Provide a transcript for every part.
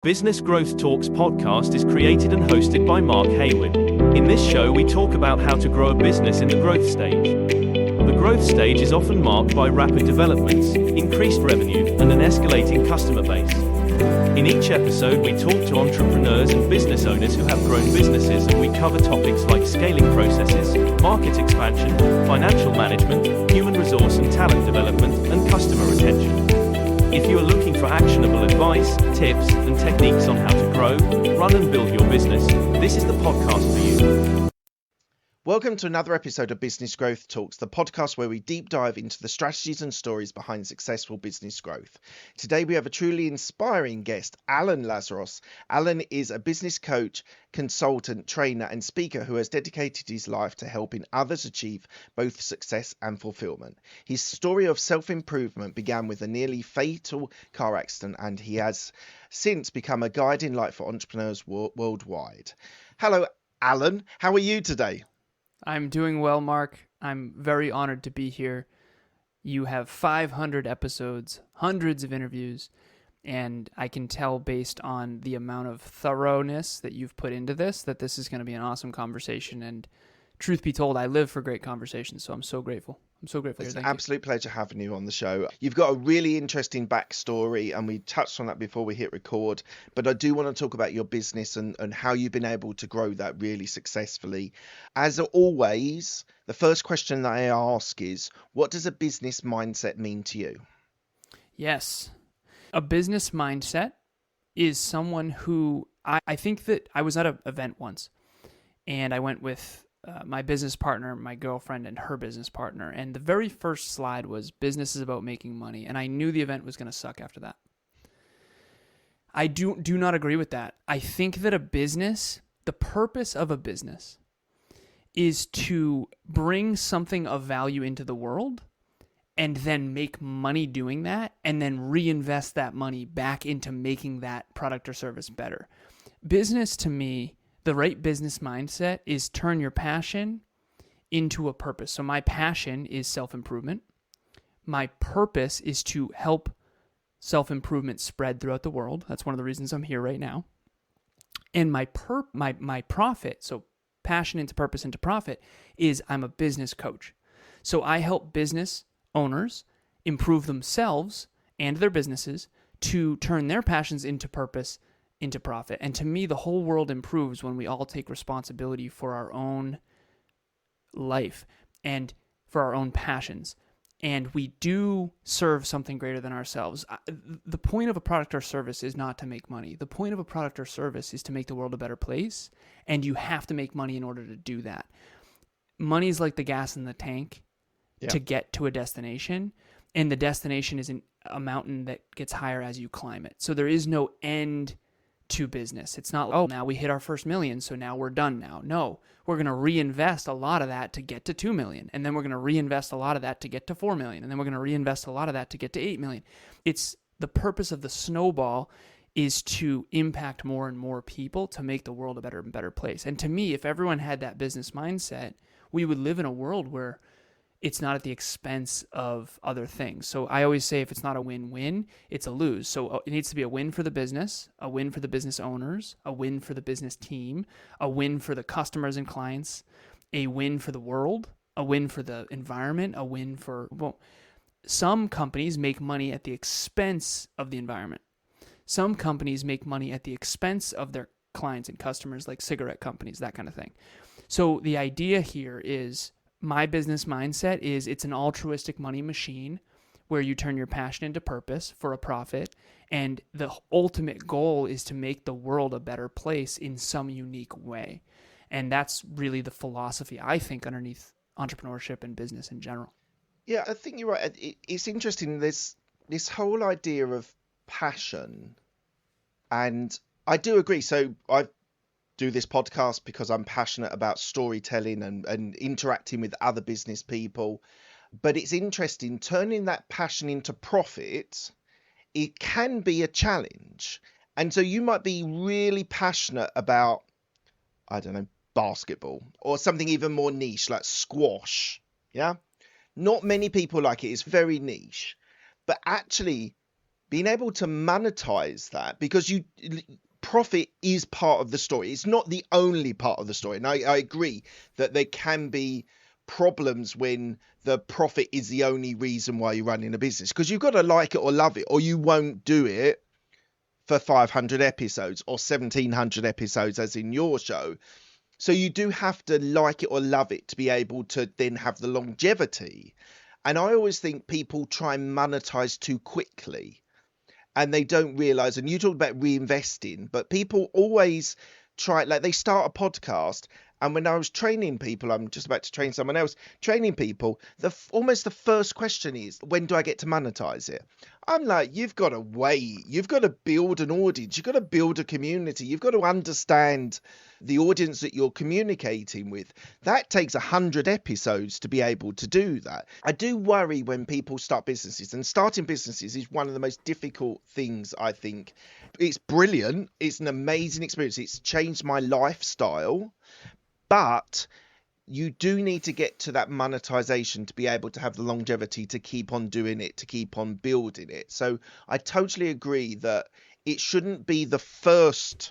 Business Growth Talks podcast is created and hosted by Mark Hayward. In this show, we talk about how to grow a business in the growth stage. The growth stage is often marked by rapid developments, increased revenue, and an escalating customer base. In each episode, we talk to entrepreneurs and business owners who have grown businesses, and we cover topics like scaling processes, market expansion, financial management, human resource and talent development, and customer retention. If you are looking for actionable advice, tips, and techniques on how to grow, run and build your business, this is the podcast for you. Welcome to another episode of Business Growth Talks, the podcast where we deep dive into the strategies and stories behind successful business growth. Today we have a truly inspiring guest, Alan Lazaros. Alan is a business coach, consultant, trainer, and speaker who has dedicated his life to helping others achieve both success and fulfillment. His story of self-improvement began with a nearly fatal car accident, and he has since become a guiding light for entrepreneurs worldwide. Hello, Alan. How are you today? I'm doing well, Mark. I'm very honored to be here. You have 500 episodes, hundreds of interviews, and I can tell based on the amount of thoroughness that you've put into this that this is going to be an awesome conversation. And truth be told, I live for great conversations, so I'm so grateful. It's an absolute pleasure having you on the show. You've got a really interesting backstory, and we touched on that before we hit record, but I do want to talk about your business and how you've been able to grow that really successfully. As always, the first question that I ask is, what does a business mindset mean to you? Yes. A business mindset is someone who, I think that I was at an event once, and I went with my business partner, my girlfriend, and her business partner. And the very first slide was business is about making money. And I knew the event was going to suck after that. I do not agree with that. I think that a business, the purpose of a business is to bring something of value into the world and then make money doing that and then reinvest that money back into making that product or service better. Business, to me, the right business mindset is turn your passion into a purpose. So my passion is self-improvement. My purpose is to help self-improvement spread throughout the world. That's one of the reasons I'm here right now. And my profit, so passion into purpose into profit, is I'm a business coach. So I help business owners improve themselves and their businesses to turn their passions into purpose into profit. And to me, the whole world improves when we all take responsibility for our own life and for our own passions. And we do serve something greater than ourselves. The point of a product or service is not to make money. The point of a product or service is to make the world a better place. And you have to make money in order to do that. Money is like the gas in the tank to get to a destination. And the destination is a mountain that gets higher as you climb it. So there is no end to business. It's not, oh, now we hit our first million, so now we're done now. No, we're going to reinvest a lot of that to get to 2 million. And then we're going to reinvest a lot of that to get to 4 million. And then we're going to reinvest a lot of that to get to 8 million. It's the purpose of the snowball is to impact more and more people to make the world a better and better place. And to me, if everyone had that business mindset, we would live in a world where it's not at the expense of other things. So I always say if it's not a win-win, it's a lose. So it needs to be a win for the business, a win for the business owners, a win for the business team, a win for the customers and clients, a win for the world, a win for the environment, a win for, well, some companies make money at the expense of the environment. Some companies make money at the expense of their clients and customers, like cigarette companies, that kind of thing. So the idea here is, my business mindset is it's an altruistic money machine where you turn your passion into purpose for a profit. And the ultimate goal is to make the world a better place in some unique way. And that's really the philosophy, I think, underneath entrepreneurship and business in general. Yeah, I think you're right. It's interesting. There's this whole idea of passion. And I do agree. So I do this podcast because I'm passionate about storytelling and interacting with other business people. But it's interesting, turning that passion into profit, it can be a challenge. And so you might be really passionate about, I don't know, basketball or something even more niche like squash. Yeah. Not many people like it. It's very niche. But actually, being able to monetize that, because profit is part of the story. It's not the only part of the story. And I agree that there can be problems when the profit is the only reason why you're running a business, because you've got to like it or love it, or you won't do it for 500 episodes or 1700 episodes as in your show. So you do have to like it or love it to be able to then have the longevity. And I always think people try and monetize too quickly, and they don't realize, and you talked about reinvesting, but people always try, like they start a podcast. And when I was training people, I'm just about to train someone else, training people, almost the first question is, when do I get to monetize it? I'm like, you've got to wait. You've got to build an audience. You've got to build a community. You've got to understand the audience that you're communicating with. That takes 100 episodes to be able to do that. I do worry when people start businesses, and starting businesses is one of the most difficult things, I think. It's brilliant. It's an amazing experience. It's changed my lifestyle. But you do need to get to that monetization to be able to have the longevity to keep on doing it, to keep on building it. So I totally agree that it shouldn't be the first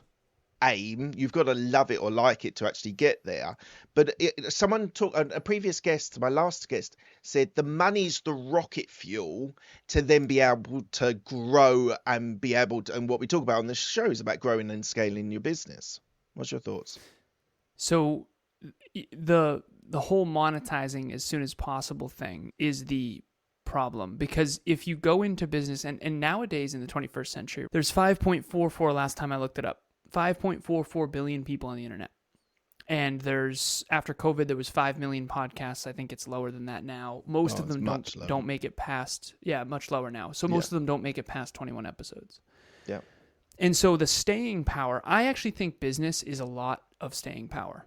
aim. You've got to love it or like it to actually get there. But a previous guest, my last guest, said the money's the rocket fuel to then be able to grow and be able to, and what we talk about on the show is about growing and scaling your business. What's your thoughts? So the whole monetizing as soon as possible thing is the problem, because if you go into business, and nowadays in the 21st century, there's 5.44, last time I looked it up, 5.44 billion people on the internet. And after COVID, there was 5 million podcasts. I think it's lower than that now. Most of them don't make it past, much lower now. So most of them don't make it past 21 episodes. Yeah. And so the staying power, I actually think business is a lot of staying power.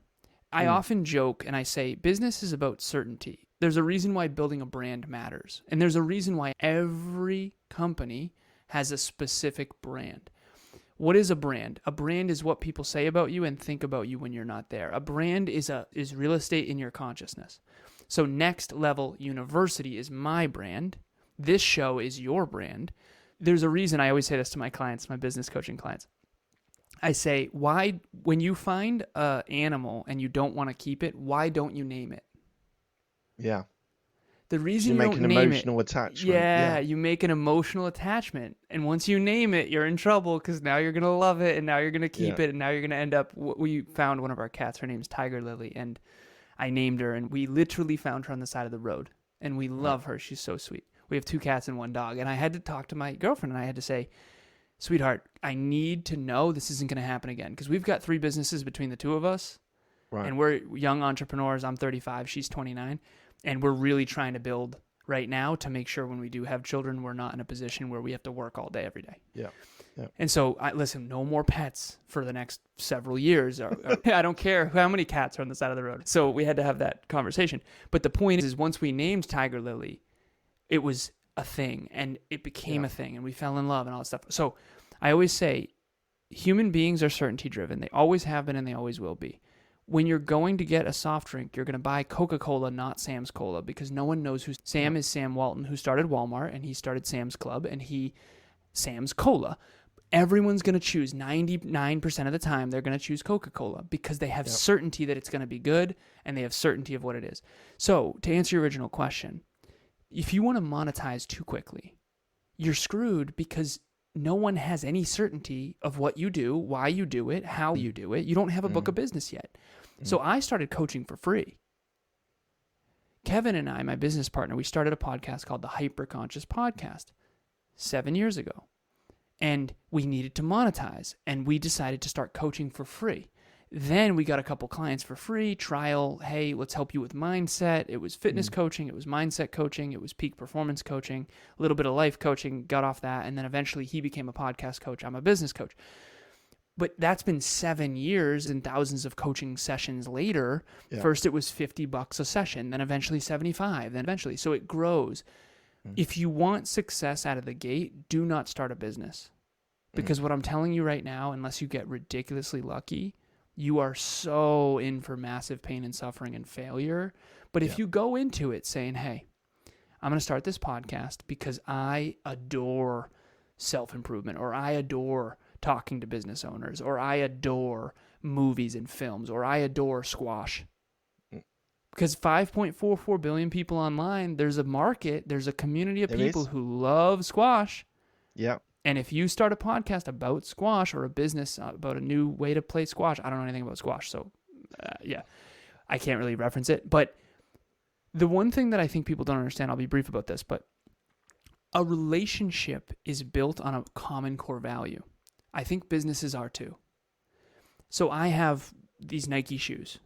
I often joke and I say business is about certainty. There's a reason why building a brand matters. And there's a reason why every company has a specific brand. What is a brand? A brand is what people say about you and think about you when you're not there. A brand is real estate in your consciousness. So Next Level University is my brand. This show is your brand. There's a reason I always say this to my clients, my business coaching clients. I say, why, when you find an animal and you don't want to keep it, why don't you name it? Yeah. The reason you you make don't an name emotional it, attachment. Yeah, you make an emotional attachment. And once you name it, you're in trouble, because now you're going to love it, and now you're going to keep it, and now you're going to end up, we found one of our cats, her name's Tiger Lily, and I named her, and we literally found her on the side of the road, and we love her. She's so sweet. We have 2 cats and 1 dog, and I had to talk to my girlfriend, and I had to say, sweetheart, I need to know this isn't going to happen again, because we've got 3 businesses between the 2 of us, and we're young entrepreneurs. I'm 35, she's 29, and we're really trying to build right now to make sure when we do have children, we're not in a position where we have to work all day, every day. Yeah. And so, listen, no more pets for the next several years. I don't care how many cats are on the side of the road. So we had to have that conversation. But the point is once we named Tiger Lily, it was a thing, and it became a thing, and we fell in love and all that stuff. So I always say human beings are certainty driven. They always have been, and they always will be. When you're going to get a soft drink, you're going to buy Coca-Cola, not Sam's Cola, because no one knows who Sam is. Sam Walton, who started Walmart, and he started Sam's Club, and Sam's Cola. Everyone's going to choose 99% of the time. They're going to choose Coca-Cola because they have certainty that it's going to be good, and they have certainty of what it is. So to answer your original question, if you want to monetize too quickly, you're screwed, because no one has any certainty of what you do, why you do it, how you do it. You don't have a book of business yet. So I started coaching for free. Kevin and I, my business partner, we started a podcast called the Hyperconscious Podcast 7 years ago. And we needed to monetize, and we decided to start coaching for free. Then we got a couple clients for free, trial, hey, let's help you with mindset. It was fitness coaching, it was mindset coaching, it was peak performance coaching, a little bit of life coaching, got off that, and then eventually he became a podcast coach. I'm a business coach. But that's been 7 years and thousands of coaching sessions later. First it was $50 a session, then eventually 75, then eventually. So it grows. If you want success out of the gate, do not start a business. Because what I'm telling you right now, unless you get ridiculously lucky, you are so in for massive pain and suffering and failure. But if you go into it saying, hey, I'm going to start this podcast because I adore self-improvement, or I adore talking to business owners, or I adore movies and films, or I adore squash. Because 5.44 billion people online, there's a market, there's a community of people who love squash. Yeah. And if you start a podcast about squash or a business about a new way to play squash, I don't know anything about squash, so I can't really reference it. But the one thing that I think people don't understand, I'll be brief about this, but a relationship is built on a common core value. I think businesses are too. So I have these Nike shoes.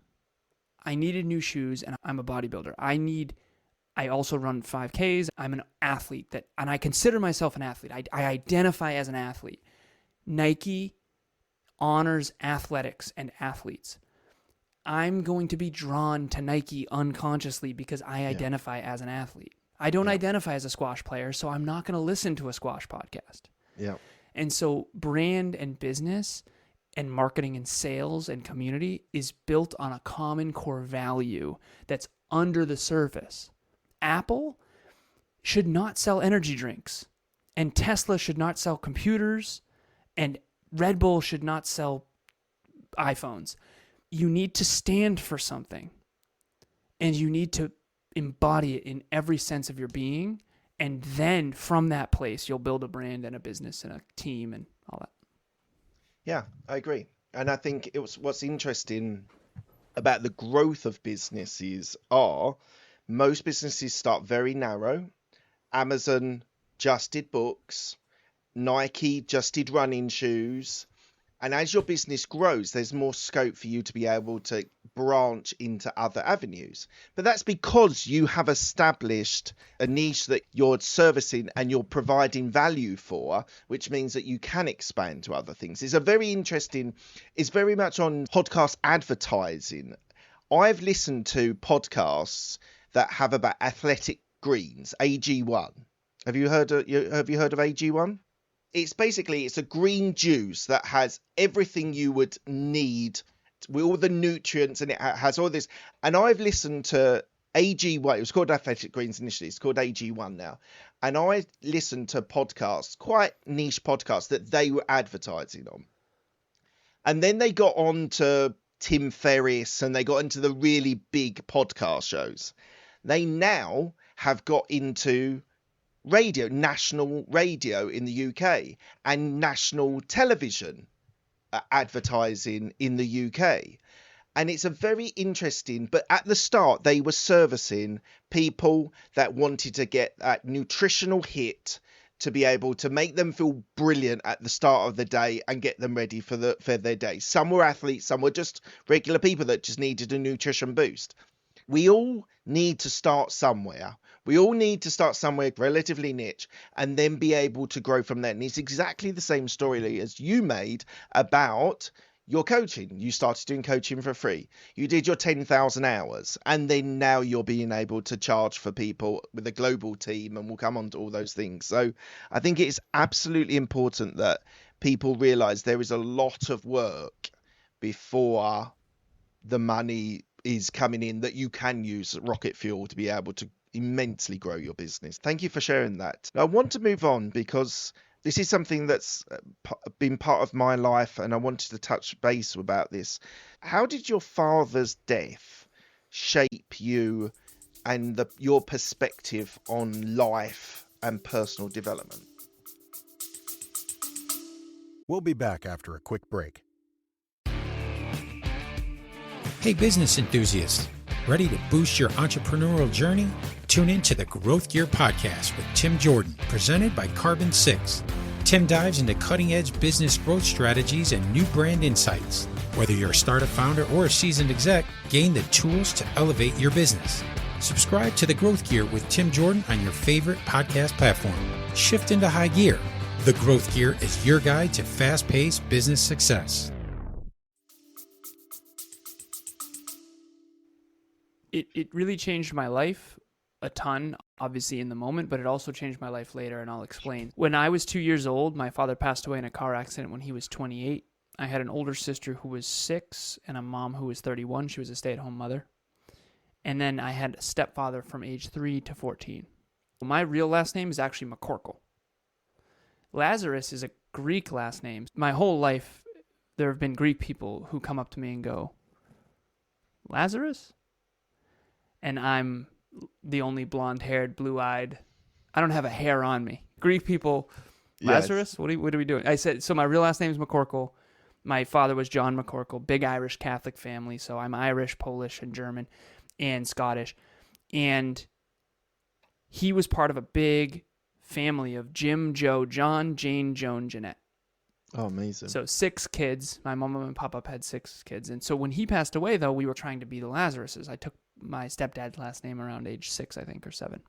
I needed new shoes, and I'm a bodybuilder. I also run 5Ks. I'm an athlete, and I consider myself an athlete. I identify as an athlete. Nike honors athletics and athletes. I'm going to be drawn to Nike unconsciously because I identify as an athlete. I don't identify as a squash player, so I'm not going to listen to a squash podcast. Yeah. And so brand and business and marketing and sales and community is built on a common core value that's under the surface. Apple should not sell energy drinks, and Tesla should not sell computers, and Red Bull should not sell iPhones. You need to stand for something, and you need to embody it in every sense of your being, and then from that place, you'll build a brand and a business and a team and all that. Yeah, I agree. And I think what's interesting about the growth of businesses are most businesses start very narrow. Amazon just did books. Nike just did running shoes. And as your business grows, there's more scope for you to be able to branch into other avenues. But that's because you have established a niche that you're servicing and you're providing value for, which means that you can expand to other things. It's very much on podcast advertising. I've listened to podcasts that have about athletic greens, AG1. Have you heard of AG1? It's a green juice that has everything you would need with all the nutrients, and it has all this. And I've listened to AG1. It was called Athletic Greens initially. It's called AG1 now. And I listened to podcasts, quite niche podcasts that they were advertising on. And then they got on to Tim Ferriss, and they got into the really big podcast shows. They now have got into radio, national radio in the UK, and national television advertising in the UK. And it's a very interesting, but at the start they were servicing people that wanted to get that nutritional hit to be able to make them feel brilliant at the start of the day and get them ready for their day. Some were athletes, some were just regular people that just needed a nutrition boost. We all need to start somewhere. We all need to start somewhere relatively niche and then be able to grow from there. And it's exactly the same story as you made about your coaching. You started doing coaching for free. You did your 10,000 hours, and then now you're being able to charge for people with a global team, and we'll come on to all those things. So I think it's absolutely important that people realize there is a lot of work before the money is coming in that you can use rocket fuel to be able to immensely grow your business. Thank you for sharing that. Now, I want to move on because this is something that's been part of my life, and I wanted to touch base about this. How did your father's death shape you and your perspective on life and personal development? We'll be back after a quick break. Hey, business enthusiasts, ready to boost your entrepreneurial journey? Tune in to the Growth Gear Podcast with Tim Jordan, presented by Carbon 6. Tim dives into cutting-edge business growth strategies and new brand insights. Whether you're a startup founder or a seasoned exec, gain the tools to elevate your business. Subscribe to the Growth Gear with Tim Jordan on your favorite podcast platform. Shift into high gear. The Growth Gear is your guide to fast-paced business success. It really changed my life a ton, obviously in the moment, but it also changed my life later, and I'll explain. When I was 2 years old, my father passed away in a car accident when he was 28. I had an older sister who was 6 and a mom who was 31. She was a stay-at-home mother. And then I had a stepfather from age 3 to 14. My real last name is actually McCorkle. Lazarus is a Greek last name. My whole life, there have been Greek people who come up to me and go, Lazarus? And I'm the only blonde-haired, blue-eyed. I don't have a hair on me. Greek people, Lazarus? Yes. What are we doing? I said, so my real last name is McCorkle. My father was John McCorkle, big Irish Catholic family. So I'm Irish, Polish, and German, and Scottish. And he was part of a big family of Jim, Joe, John, Jane, Joan, Jeanette. Oh, amazing. So 6 kids. My mom and pop had 6 kids. And so when he passed away, though, we were trying to be the Lazaruses. I took my stepdad's last name around age 6, I think, or 7.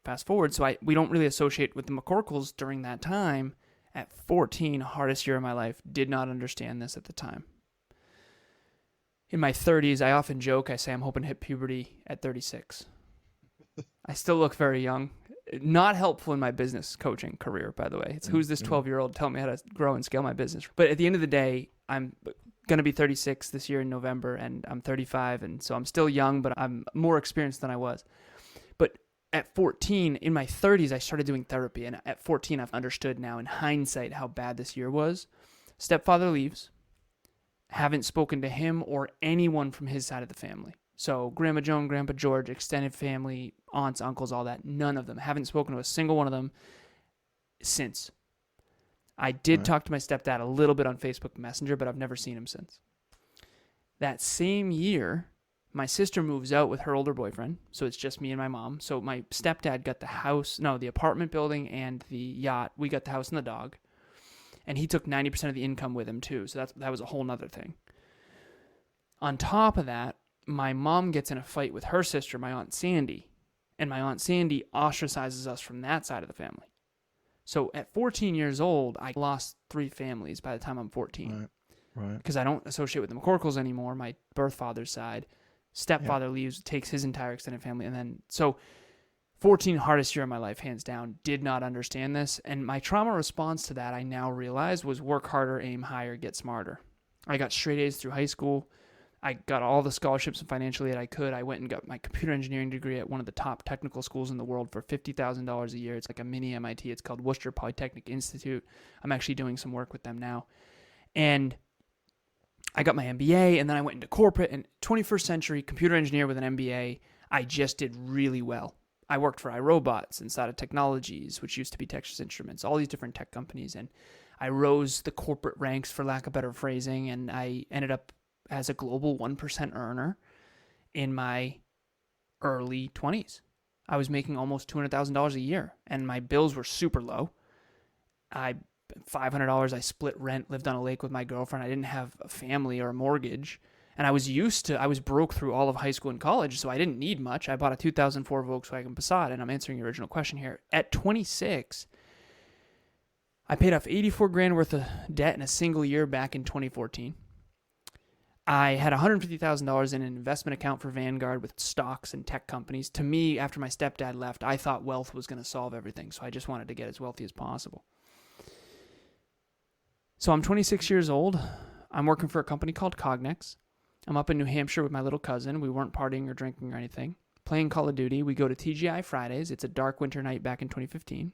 Fast forward, so we don't really associate with the McCorkles during that time. At 14, hardest year of my life, did not understand this at the time. In my 30s, I often joke, I say I'm hoping to hit puberty at 36. I still look very young. Not helpful in my business coaching career, by the way. It's who's this 12-year-old telling me how to grow and scale my business. But at the end of the day, I'm going to be 36 this year in November, and I'm 35, and so I'm still young, but I'm more experienced than I was. But at 14, in my 30s, I started doing therapy, and at 14, I've understood now in hindsight how bad this year was. Stepfather leaves. Haven't spoken to him or anyone from his side of the family. So Grandma Joan, Grandpa George, extended family, aunts, uncles, all that, none of them. Haven't spoken to a single one of them since. I did talk to my stepdad a little bit on Facebook Messenger, but I've never seen him since. That same year, my sister moves out with her older boyfriend, so it's just me and my mom. So my stepdad got the apartment building and the yacht. We got the house and the dog. And he took 90% of the income with him too, so that was a whole nother thing. On top of that, my mom gets in a fight with her sister, my Aunt Sandy, and my Aunt Sandy ostracizes us from that side of the family. So at 14 years old, I lost 3 families by the time I'm 14. Right. Because I don't associate with the McCorkles anymore, my birth father's side. Stepfather leaves, takes his entire extended family, and then, so 14, hardest year of my life, hands down. Did not understand this, and my trauma response to that, I now realize, was work harder, aim higher, get smarter. I got straight A's through high school. I got all the scholarships and financial aid I could. I went and got my computer engineering degree at one of the top technical schools in the world for $50,000 a year. It's like a mini MIT. It's called Worcester Polytechnic Institute. I'm actually doing some work with them now. And I got my MBA, and then I went into corporate, and 21st century computer engineer with an MBA, I just did really well. I worked for iRobots and SATA Technologies, which used to be Texas Instruments, all these different tech companies, and I rose the corporate ranks, for lack of better phrasing, and I ended up as a global 1% earner in my early 20s. I was making almost $200,000 a year, and my bills were super low. $500, I split rent, lived on a lake with my girlfriend. I didn't have a family or a mortgage, and I was broke through all of high school and college, so I didn't need much. I bought a 2004 Volkswagen Passat, and I'm answering your original question here. At 26, I paid off $84,000 worth of debt in a single year back in 2014. I had $150,000 in an investment account for Vanguard with stocks and tech companies. To me, after my stepdad left, I thought wealth was going to solve everything, so I just wanted to get as wealthy as possible. So I'm 26 years old. I'm working for a company called Cognex. I'm up in New Hampshire with my little cousin. We weren't partying or drinking or anything. Playing Call of Duty. We go to TGI Fridays. It's a dark winter night back in 2015.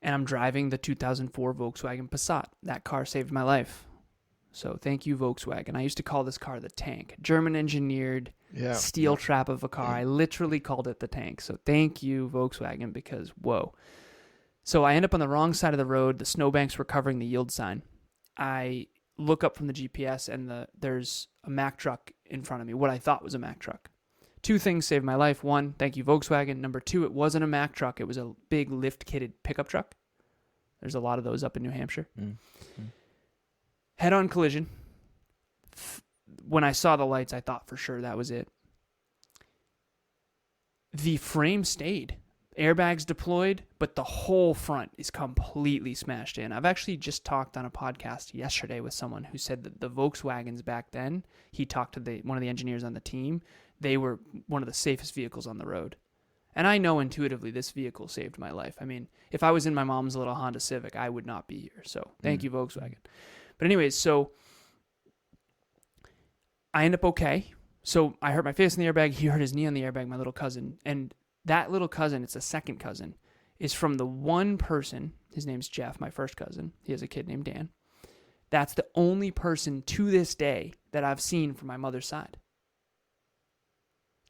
And I'm driving the 2004 Volkswagen Passat. That car saved my life. So thank you, Volkswagen. I used to call this car the Tank. German-engineered steel trap of a car. I literally called it the Tank. So thank you, Volkswagen, because whoa. So I end up on the wrong side of the road. The snowbanks were covering the yield sign. I look up from the GPS, and there's a Mack truck in front of me, what I thought was a Mack truck. 2 things saved my life. 1, thank you, Volkswagen. Number 2, it wasn't a Mack truck. It was a big lift-kitted pickup truck. There's a lot of those up in New Hampshire. Head-on collision. When I saw the lights, I thought for sure that was it. The frame stayed. Airbags deployed, but the whole front is completely smashed in. I've actually just talked on a podcast yesterday with someone who said that the Volkswagens back then, he talked to one of the engineers on the team, they were one of the safest vehicles on the road. And I know intuitively this vehicle saved my life. I mean, if I was in my mom's little Honda Civic, I would not be here. So thank you, Volkswagen. But anyways, so I end up okay. So I hurt my face in the airbag. He hurt his knee on the airbag, my little cousin. And that little cousin, it's a second cousin, is from the one person, his name's Jeff, my first cousin. He has a kid named Dan. That's the only person to this day that I've seen from my mother's side.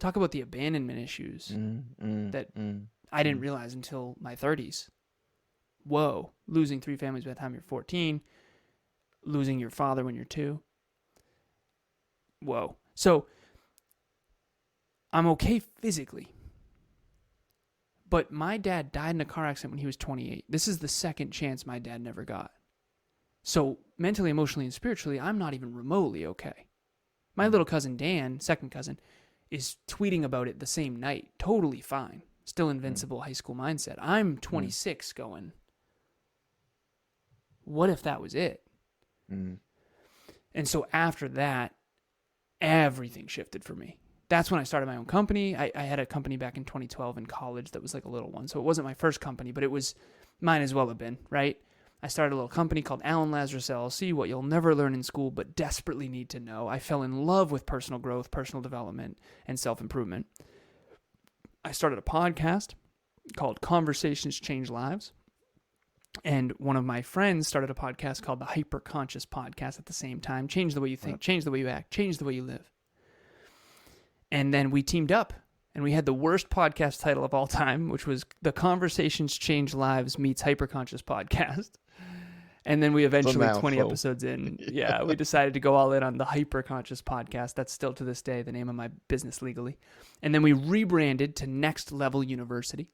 Talk about the abandonment issues that I didn't realize until my 30s. Whoa, losing 3 families by the time you're 14, losing your father when you're 2. Whoa. So I'm okay physically. But my dad died in a car accident when he was 28. This is the second chance my dad never got. So mentally, emotionally, and spiritually, I'm not even remotely okay. My little cousin Dan, second cousin, is tweeting about it the same night. Totally fine. Still invincible high school mindset. I'm 26 going, what if that was it? And so after that, everything shifted for me. That's when I started my own company. I had a company back in 2012 in college that was like a little one. So it wasn't my first company, but it was mine as well have been, right? I started a little company called Alan Lazaros LLC, what you'll never learn in school but desperately need to know. I fell in love with personal growth, personal development, and self-improvement. I started a podcast called Conversations Change Lives. And one of my friends started a podcast called the Hyper Conscious Podcast at the same time. Change the way you think, change the way you act, change the way you live. And then we teamed up and we had the worst podcast title of all time, which was the Conversations Change Lives meets Hyper Conscious Podcast. And then we eventually, 20 episodes in, we decided to go all in on the Hyper Conscious Podcast. That's still to this day the name of my business legally. And then we rebranded to Next Level University.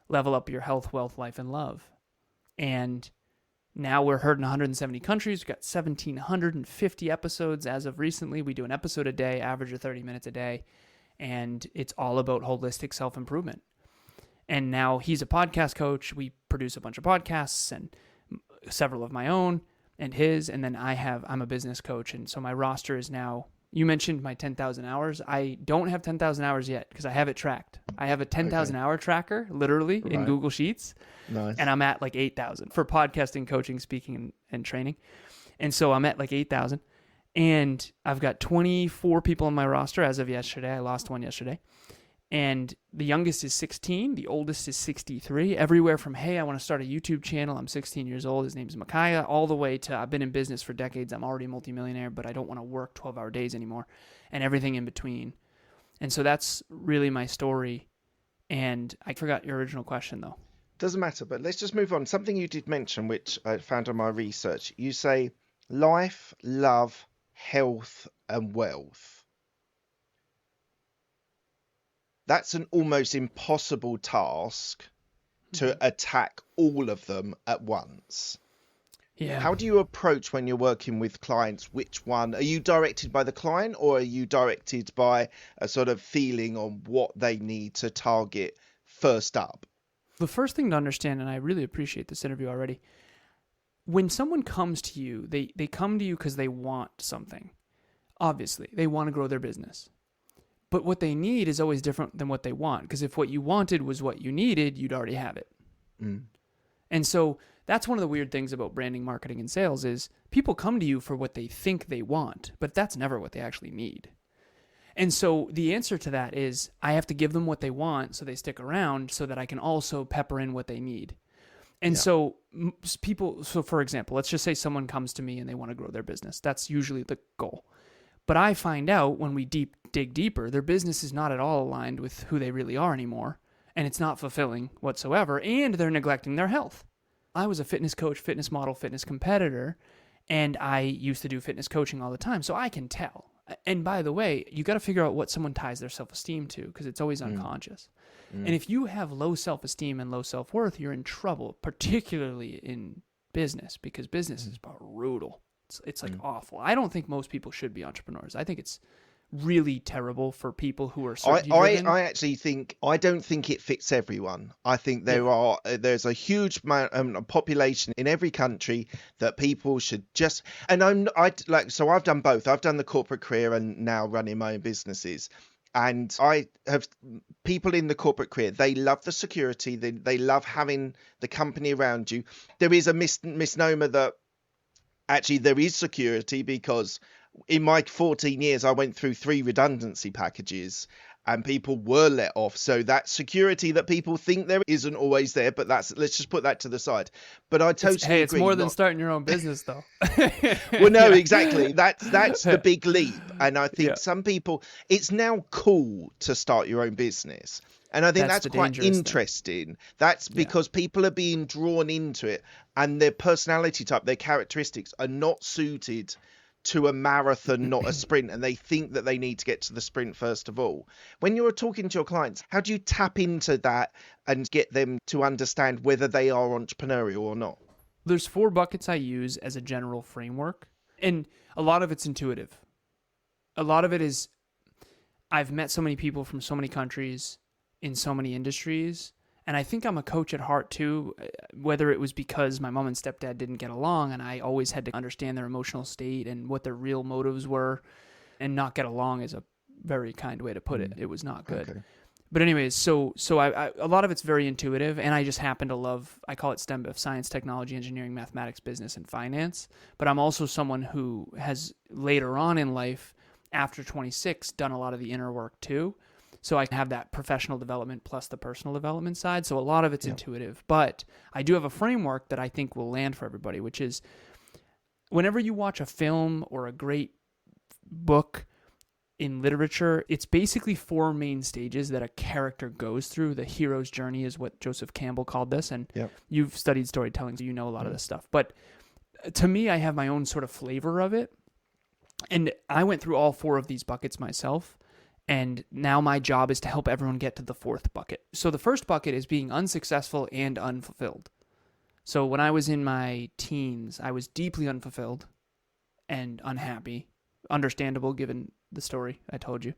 Level up your health, wealth, life, and love. And now we're heard in 170 countries. We've got 1,750 episodes as of recently. We do an episode a day, average of 30 minutes a day. And it's all about holistic self-improvement. And now he's a podcast coach. We produce a bunch of podcasts and several of my own and his. And then I'm a business coach. And so my roster is now, you mentioned my 10,000 hours. I don't have 10,000 hours yet because I have it tracked. I have a 10,000 hour tracker literally in Google Sheets. Nice. And I'm at like 8,000 for podcasting, coaching, speaking, and training. And so I'm at like 8,000. And I've got 24 people on my roster as of yesterday. I lost one yesterday. And the youngest is 16. The oldest is 63. Everywhere from, hey, I want to start a YouTube channel. I'm 16 years old. His name's Micaiah. All the way to, I've been in business for decades. I'm already a multimillionaire, but I don't want to work 12-hour days anymore. And everything in between. And so that's really my story. And I forgot your original question, though. Doesn't matter, but let's just move on. Something you did mention, which I found on my research. You say life, love, health, and wealth. That's an almost impossible task to attack all of them at once. Yeah. How do you approach when you're working with clients? Which one? Are you directed by the client or are you directed by a sort of feeling on what they need to target first up? The first thing to understand, and I really appreciate this interview already, when someone comes to you, they come to you because they want something. Obviously, they want to grow their business. But what they need is always different than what they want. Because if what you wanted was what you needed, you'd already have it. And so that's one of the weird things about branding, marketing, and sales is people come to you for what they think they want, but that's never what they actually need. And so the answer to that is I have to give them what they want so they stick around so that I can also pepper in what they need. And so for example, let's just say someone comes to me and they want to grow their business. That's usually the goal. But I find out when we dig deeper, their business is not at all aligned with who they really are anymore, and it's not fulfilling whatsoever, and they're neglecting their health. I was a fitness coach, fitness model, fitness competitor, and I used to do fitness coaching all the time, so I can tell. And by the way, you got to figure out what someone ties their self-esteem to, because it's always unconscious. And if you have low self-esteem and low self-worth, you're in trouble, particularly in business, because business is brutal. It's like awful. I don't think most people should be entrepreneurs. I think it's really terrible for people who are certainty-driven. I actually think, I don't think it fits everyone. I think there's a huge population in every country that people should just, and so I've done both. I've done the corporate career and now running my own businesses. And I have people in the corporate career, they love the security. They love having the company around you. There is a misnomer that actually there is security, because in my 14 years, I went through 3 redundancy packages and people were let off. So that security that people think there isn't always there, but let's just put that to the side. But I totally it's agree. more than starting your own business, though. Well, no, Yeah. exactly. That's the big leap. And I think Yeah. some people, it's now cool to start your own business. And I think That's that's the quite dangerous thing. interesting. That's because people are being drawn into it, and their personality type, their characteristics are not suited to a marathon, not a sprint, and they think that they need to get to the sprint first of all. When you're talking to your clients, how do you tap into that and get them to understand whether they are entrepreneurial or not? There's 4 buckets I use as a general framework, and a lot of it's intuitive. A lot of it is, I've met so many people from so many countries in so many industries, and I think I'm a coach at heart too, whether it was because my mom and stepdad didn't get along and I always had to understand their emotional state and what their real motives were, and not get along is a very kind way to put it. It was not good. Okay. But anyways, so I a lot of it's very intuitive, and I just happen to love, I call it STEM, of science, technology, engineering, mathematics, business, and finance. But I'm also someone who has later on in life, after 26, done a lot of the inner work too. So I have that professional development plus the personal development side. So a lot of it's intuitive. But I do have a framework that I think will land for everybody, which is whenever you watch a film or a great book in literature, it's basically 4 main stages that a character goes through. The hero's journey is what Joseph Campbell called this. And you've studied storytelling, so you know a lot of this stuff. But to me, I have my own sort of flavor of it. And I went through all 4 of these buckets myself. And now my job is to help everyone get to the 4th bucket. So the first bucket is being unsuccessful and unfulfilled. So when I was in my teens, I was deeply unfulfilled and unhappy. Understandable given the story I told you.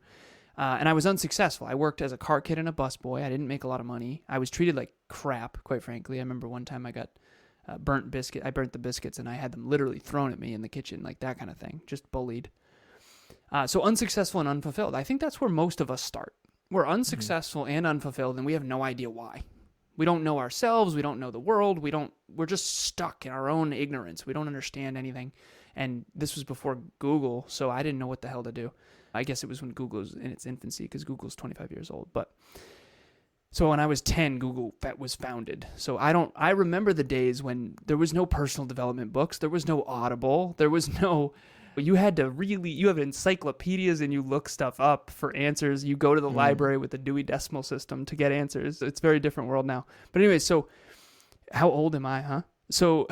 And I was unsuccessful. I worked as a car kid and a busboy. I didn't make a lot of money. I was treated like crap, quite frankly. I remember one time I got burnt the biscuits, and I had them literally thrown at me in the kitchen, like that kind of thing. Just bullied. So unsuccessful and unfulfilled. I think that's where most of us start. We're unsuccessful and unfulfilled, and we have no idea why. We don't know ourselves. We don't know the world. We're just stuck in our own ignorance. We don't understand anything. And this was before Google, so I didn't know what the hell to do. I guess it was when Google was in its infancy, because Google's 25 years old. So when I was 10, Google was founded. So I remember the days when there was no personal development books. There was no Audible. There was no... You have encyclopedias and you look stuff up for answers. You go to the library with the Dewey Decimal System to get answers. It's a very different world now. But anyway, so how old am I, huh? So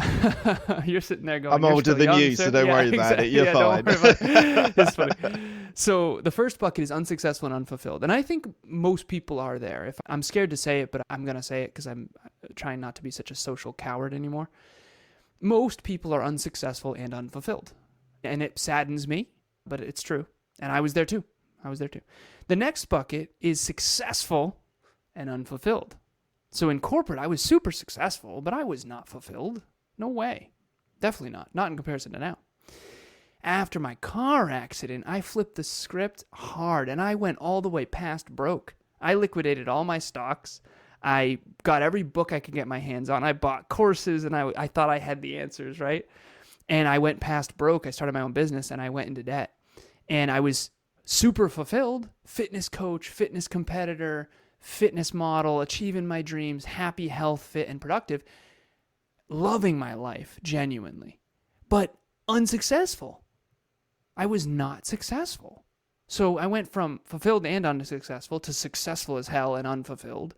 you're sitting there going, I'm older than you, so don't worry about it. You're fine. Don't worry about it. It's funny. So the first bucket is unsuccessful and unfulfilled. And I think most people are there. If I'm scared to say it, but I'm going to say it because I'm trying not to be such a social coward anymore. Most people are unsuccessful and unfulfilled. And it saddens me, but it's true. And I was there too. The next bucket is successful and unfulfilled. So in corporate, I was super successful, but I was not fulfilled. No way. Definitely not. Not in comparison to now. After my car accident, I flipped the script hard, and I went all the way past broke. I liquidated all my stocks. I got every book I could get my hands on. I bought courses, and I thought I had the answers, right? And I went past broke. I started my own business, and I went into debt. And I was super fulfilled. Fitness coach, fitness competitor, fitness model, achieving my dreams, happy, health, fit, and productive. Loving my life, genuinely. But unsuccessful. I was not successful. So I went from fulfilled and unsuccessful to successful as hell and unfulfilled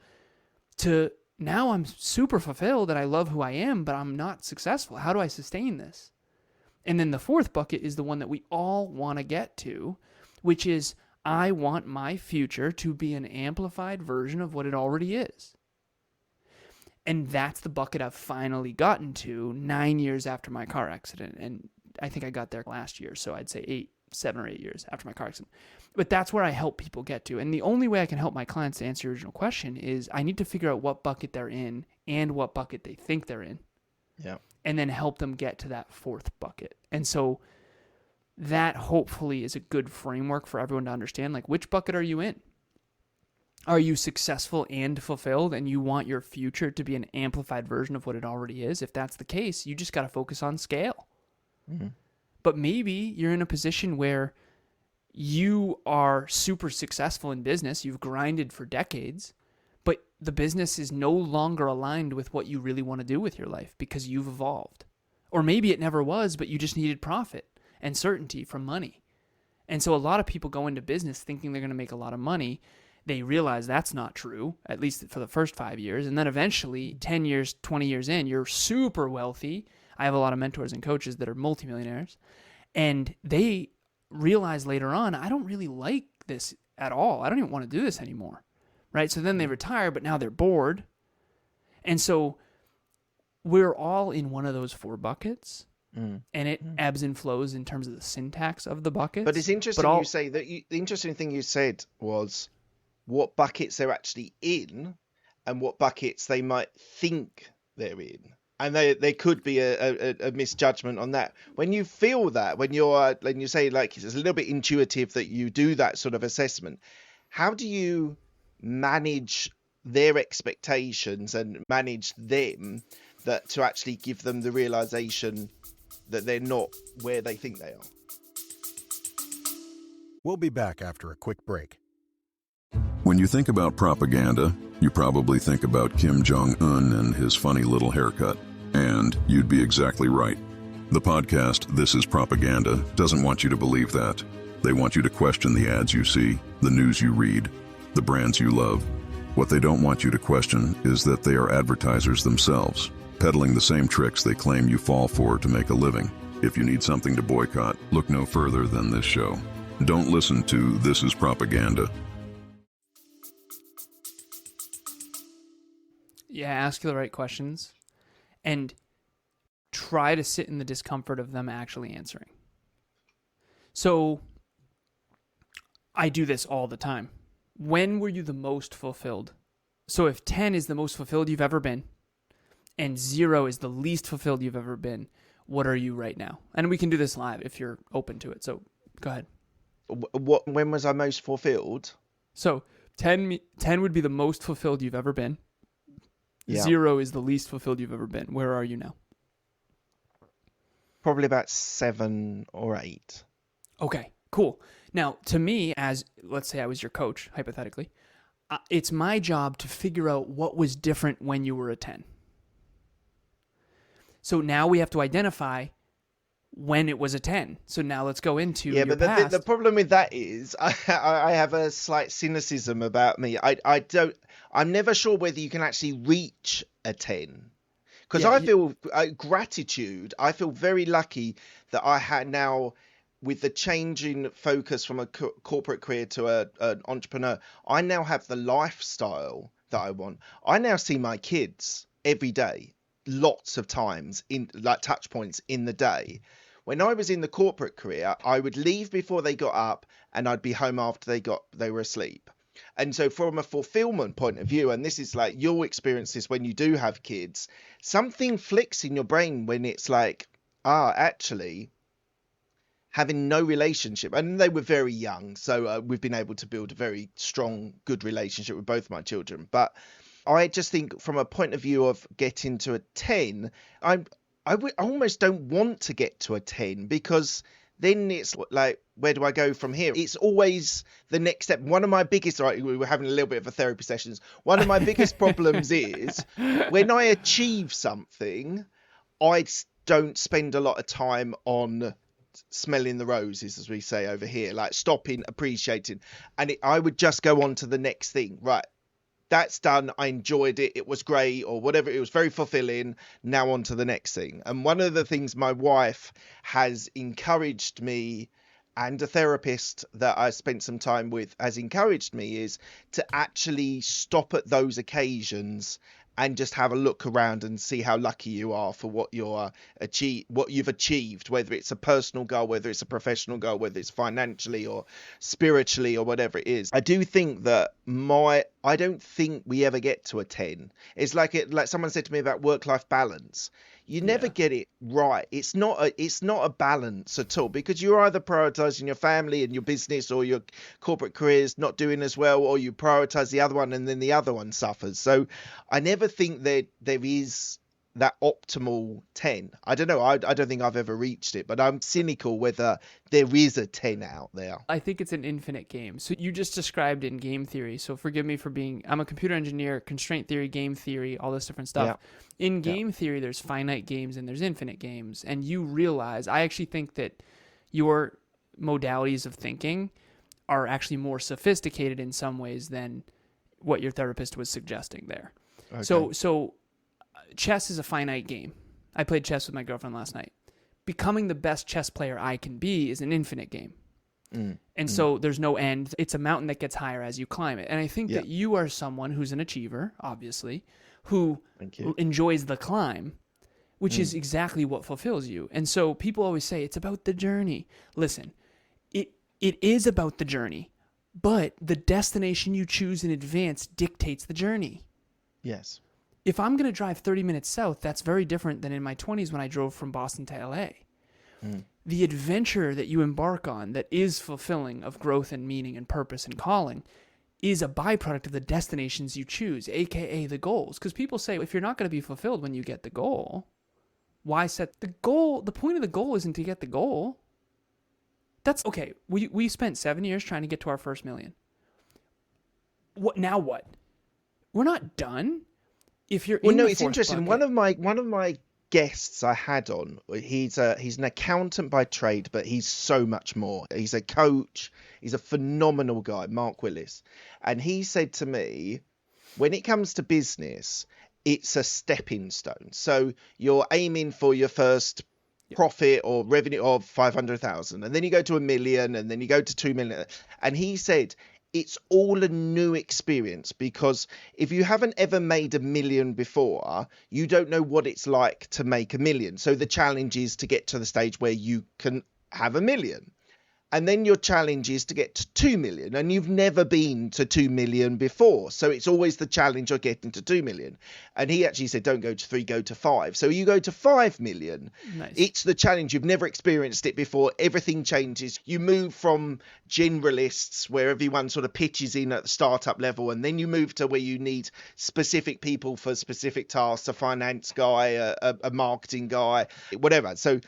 to now I'm super fulfilled and I love who I am, but I'm not successful. How do I sustain this? And then the 4th bucket is the one that we all want to get to, which is I want my future to be an amplified version of what it already is. And that's the bucket I've finally gotten to 9 years after my car accident. And I think I got there last year, so I'd say 7 or 8 years after my car accident. But that's where I help people get to. And the only way I can help my clients, to answer your original question, is I need to figure out what bucket they're in and what bucket they think they're in. Yeah. And then help them get to that 4th bucket. And so that hopefully is a good framework for everyone to understand, like, which bucket are you in? Are you successful and fulfilled and you want your future to be an amplified version of what it already is? If that's the case, you just got to focus on scale. Mm-hmm. But maybe you're in a position where you are super successful in business, you've grinded for decades, but the business is no longer aligned with what you really want to do with your life because you've evolved. Or maybe it never was, but you just needed profit and certainty from money. And so a lot of people go into business thinking they're going to make a lot of money. They realize that's not true, at least for the first 5 years. And then eventually, 10 years, 20 years in, you're super wealthy. I have a lot of mentors and coaches that are multimillionaires. And they realize later on, I don't really like this at all. I don't even want to do this anymore, right? So then they retire, but now they're bored. And so we're all in one of those 4 buckets, and it ebbs and flows in terms of the syntax of the buckets. But it's interesting you say that. The interesting thing you said was what buckets they're actually in and what buckets they might think they're in. And there could be a misjudgment on that. When you feel that, when you say like it's a little bit intuitive that you do that sort of assessment, how do you manage their expectations and manage them that to actually give them the realization that they're not where they think they are? We'll be back after a quick break. When you think about propaganda, you probably think about Kim Jong-un and his funny little haircut. And you'd be exactly right. The podcast, This Is Propaganda, doesn't want you to believe that. They want you to question the ads you see, the news you read, the brands you love. What they don't want you to question is that they are advertisers themselves, peddling the same tricks they claim you fall for to make a living. If you need something to boycott, look no further than this show. Don't listen to This Is Propaganda. Yeah, ask the right questions and try to sit in the discomfort of them actually answering. So I do this all the time. When were you the most fulfilled? So if 10 is the most fulfilled you've ever been and 0 is the least fulfilled you've ever been, what are you right now? And we can do this live if you're open to it. So go ahead. When was I most fulfilled? So 10 would be the most fulfilled you've ever been. Yeah. 0 is the least fulfilled you've ever been. Where are you now? Probably about 7 or 8. Okay, cool. Now, to me, as let's say I was your coach, hypothetically, it's my job to figure out what was different when you were a 10. So now we have to identify when it was a 10. So now let's go into your but past. the problem with that is I have a slight cynicism about me. I'm never sure whether you can actually reach a 10. Because I feel gratitude. I feel very lucky that I had now, with the change in focus from a corporate career to an entrepreneur, I now have the lifestyle that I want. I now see my kids every day, lots of times, in like touch points in the day. When I was in the corporate career, I would leave before they got up and I'd be home after they were asleep. And so from a fulfillment point of view, and this is like you'll experience this when you do have kids, something flicks in your brain when it's like, actually having no relationship. And they were very young, so we've been able to build a very strong, good relationship with both my children. But I just think from a point of view of getting to a 10, I almost don't want to get to a 10, because then it's like, where do I go from here? It's always the next step. One of my biggest, we were having a little bit of a therapy sessions. One of my biggest problems is when I achieve something, I don't spend a lot of time on smelling the roses, as we say over here, like stopping, appreciating. And I would just go on to the next thing. Right. That's done. I enjoyed it. It was great, or whatever. It was very fulfilling. Now on to the next thing. And one of the things my wife has encouraged me, and a therapist that I spent some time with has encouraged me, is to actually stop at those occasions and just have a look around and see how lucky you are for what you've achieved, whether it's a personal goal, whether it's a professional goal, whether it's financially or spiritually or whatever it is. I do think that I don't think we ever get to a 10. It's like someone said to me about work-life balance. You never get it right. It's not a balance at all, because you're either prioritizing your family and your business, or your corporate career's not doing as well, or you prioritize the other one and then the other one suffers. So I never think that there is that optimal 10. I don't know. I don't think I've ever reached it, but I'm cynical whether there is a 10 out there. I think it's an infinite game. So you just described in game theory. So forgive me for I'm a computer engineer, constraint theory, game theory, all this different stuff. Yeah. In game theory, there's finite games and there's infinite games. And you realize, I actually think that your modalities of thinking are actually more sophisticated in some ways than what your therapist was suggesting there. Okay. So chess is a finite game. I played chess with my girlfriend last night. Becoming the best chess player I can be is an infinite game. And so there's no end. It's a mountain that gets higher as you climb it. And I think that you are someone who's an achiever, obviously, who enjoys the climb, which is exactly what fulfills you. And so people always say it's about the journey. Listen, it is about the journey, but the destination you choose in advance dictates the journey. Yes. If I'm going to drive 30 minutes south, that's very different than in my 20s when I drove from Boston to LA. The adventure that you embark on that is fulfilling of growth and meaning and purpose and calling is a byproduct of the destinations you choose, aka the goals. Because people say, if you're not going to be fulfilled when you get the goal, why set the goal? The point of the goal isn't to get the goal. That's okay. We spent 7 years trying to get to our first million. What? We're not done. If you're it's interesting. One of my guests I had on, he's an accountant by trade, but he's so much more. He's a coach. He's a phenomenal guy, Mark Willis. And he said to me, when it comes to business, it's a stepping stone. So you're aiming for your first profit or revenue of 500,000, and then you go to 1 million, and then you go to 2 million. And he said, it's all a new experience, because if you haven't ever made 1 million before, you don't know what it's like to make 1 million. So the challenge is to get to the stage where you can have 1 million. And then your challenge is to get to 2 million, and you've never been to 2 million before. So it's always the challenge of getting to 2 million. And he actually said, don't go to 3, go to 5. So you go to 5 million. Nice. It's the challenge. You've never experienced it before. Everything changes. You move from generalists, where everyone sort of pitches in at the startup level, and then you move to where you need specific people for specific tasks, a finance guy, a marketing guy, whatever. So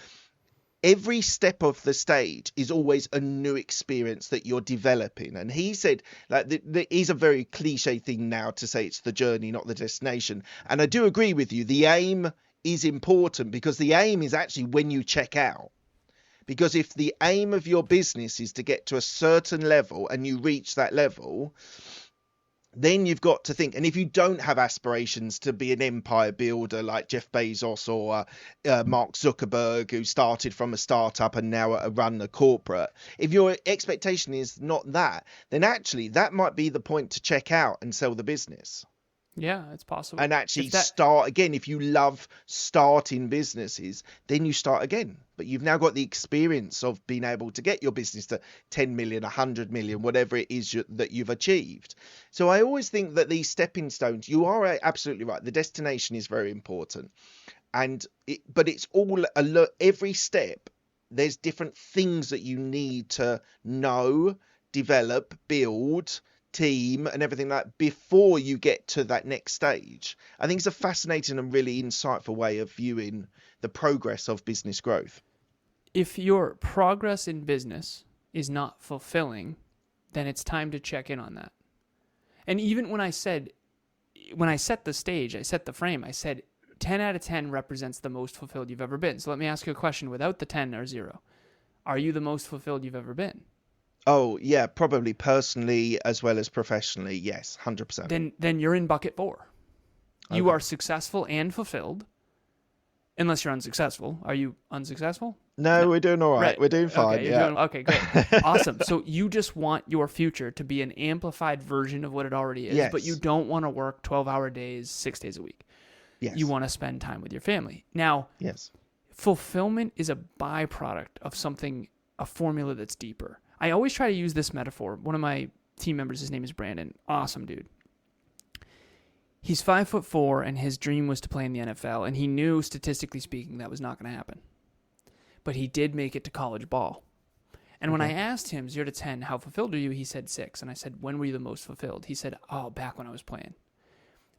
every step of the stage is always a new experience that you're developing. And he said, like, it is a very cliche thing now to say it's the journey, not the destination. And I do agree with you. The aim is important, because the aim is actually when you check out. Because if the aim of your business is to get to a certain level and you reach that level, then you've got to think. And if you don't have aspirations to be an empire builder like Jeff Bezos or Mark Zuckerberg, who started from a startup and now run a corporate, if your expectation is not that, then actually that might be the point to check out and sell the business. Yeah, it's possible. And actually start again. If you love starting businesses, then you start again. But you've now got the experience of being able to get your business to 10 million, 100 million, whatever it is that you've achieved. So I always think that these stepping stones, you are absolutely right. The destination is very important. But it's all, every step, there's different things that you need to know, develop, build, team and everything like that before you get to that next stage. I think it's a fascinating and really insightful way of viewing the progress of business growth. If your progress in business is not fulfilling, then it's time to check in on that. And even when I set the stage, I set the frame, I said 10 out of 10 represents the most fulfilled you've ever been. So let me ask you a question without the 10 or 0. Are you the most fulfilled you've ever been? Oh, yeah, probably personally as well as professionally. Yes, 100%. Then you're in bucket 4. Okay. You are successful and fulfilled, unless you're unsuccessful. Are you unsuccessful? No, we're doing all right. We're doing fine. Okay, okay, great. Awesome. So you just want your future to be an amplified version of what it already is, but you don't want to work 12-hour days, 6 days a week. Yes. You want to spend time with your family. Now, fulfillment is a byproduct of something, a formula that's deeper. I always try to use this metaphor. One of my team members, his name is Brandon. Awesome dude. He's 5'4", and his dream was to play in the NFL, and he knew, statistically speaking, that was not going to happen. But he did make it to college ball. And when I asked him, 0 to 10, how fulfilled are you? He said 6. And I said, when were you the most fulfilled? He said, back when I was playing.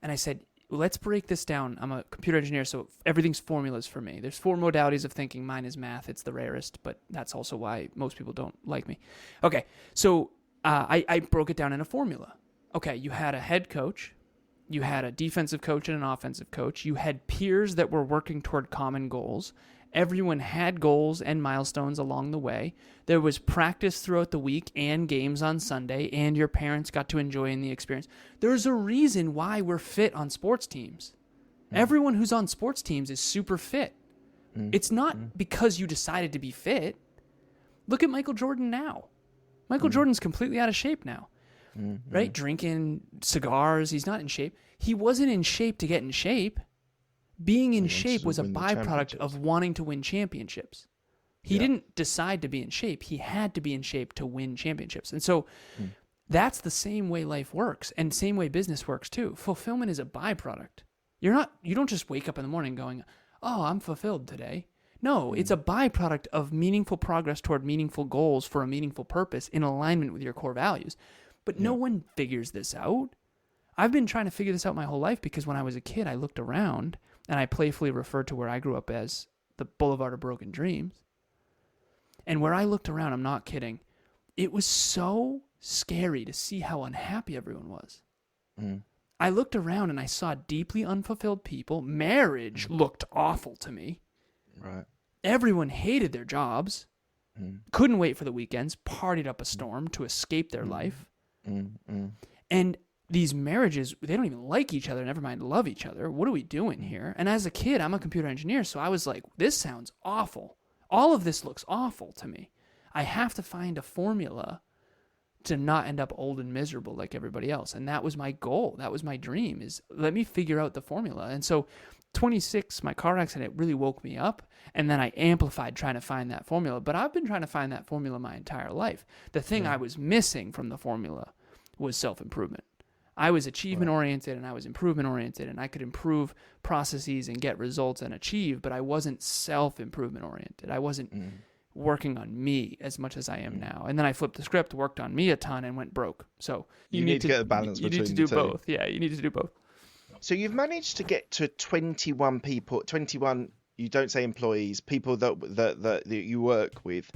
And I said, let's break this down. I'm a computer engineer, so everything's formulas for me. There's 4 modalities of thinking. Mine is math. It's the rarest, but that's also why most people don't like me. Okay, so I broke it down in a formula. Okay, you had a head coach, you had a defensive coach and an offensive coach, you had peers that were working toward common goals. Everyone had goals and milestones along the way. There was practice throughout the week and games on Sunday, and your parents got to enjoy in the experience. There's a reason why we're fit on sports teams. Everyone who's on sports teams is super fit. It's not because you decided to be fit. Look at Michael Jordan now. Michael Jordan's completely out of shape now, right? Drinking cigars. He's not in shape. He wasn't in shape to get in shape. Being in shape was a byproduct of wanting to win championships. He didn't decide to be in shape. He had to be in shape to win championships. And so that's the same way life works, and same way business works too. Fulfillment is a byproduct. You don't just wake up in the morning going, "Oh, I'm fulfilled today." No, it's a byproduct of meaningful progress toward meaningful goals for a meaningful purpose in alignment with your core values. But no one figures this out. I've been trying to figure this out my whole life because when I was a kid, I looked around and I playfully referred to where I grew up as the Boulevard of Broken Dreams. And where I looked around, I'm not kidding, it was so scary to see how unhappy everyone was. I looked around and I saw deeply unfulfilled people. Marriage looked awful to me. Right. Everyone hated their jobs, couldn't wait for the weekends, partied up a storm to escape their life. And these marriages, they don't even like each other, never mind love each other. What are we doing here? And as a kid, I'm a computer engineer, so I was like, this sounds awful. All of this looks awful to me. I have to find a formula to not end up old and miserable like everybody else. And that was my goal. That was my dream, is let me figure out the formula. And so 26, my car accident really woke me up, and then I amplified trying to find that formula. But I've been trying to find that formula my entire life. The thing I was missing from the formula was self-improvement. I was achievement-oriented and I was improvement-oriented, and I could improve processes and get results and achieve, but I wasn't self-improvement-oriented. I wasn't working on me as much as I am now. And then I flipped the script, worked on me a ton, and went broke. So you need to get a balance between the two. You need to do both. Yeah, you need to do both. So you've managed to get to 21 people, 21, you don't say employees, people that you work with.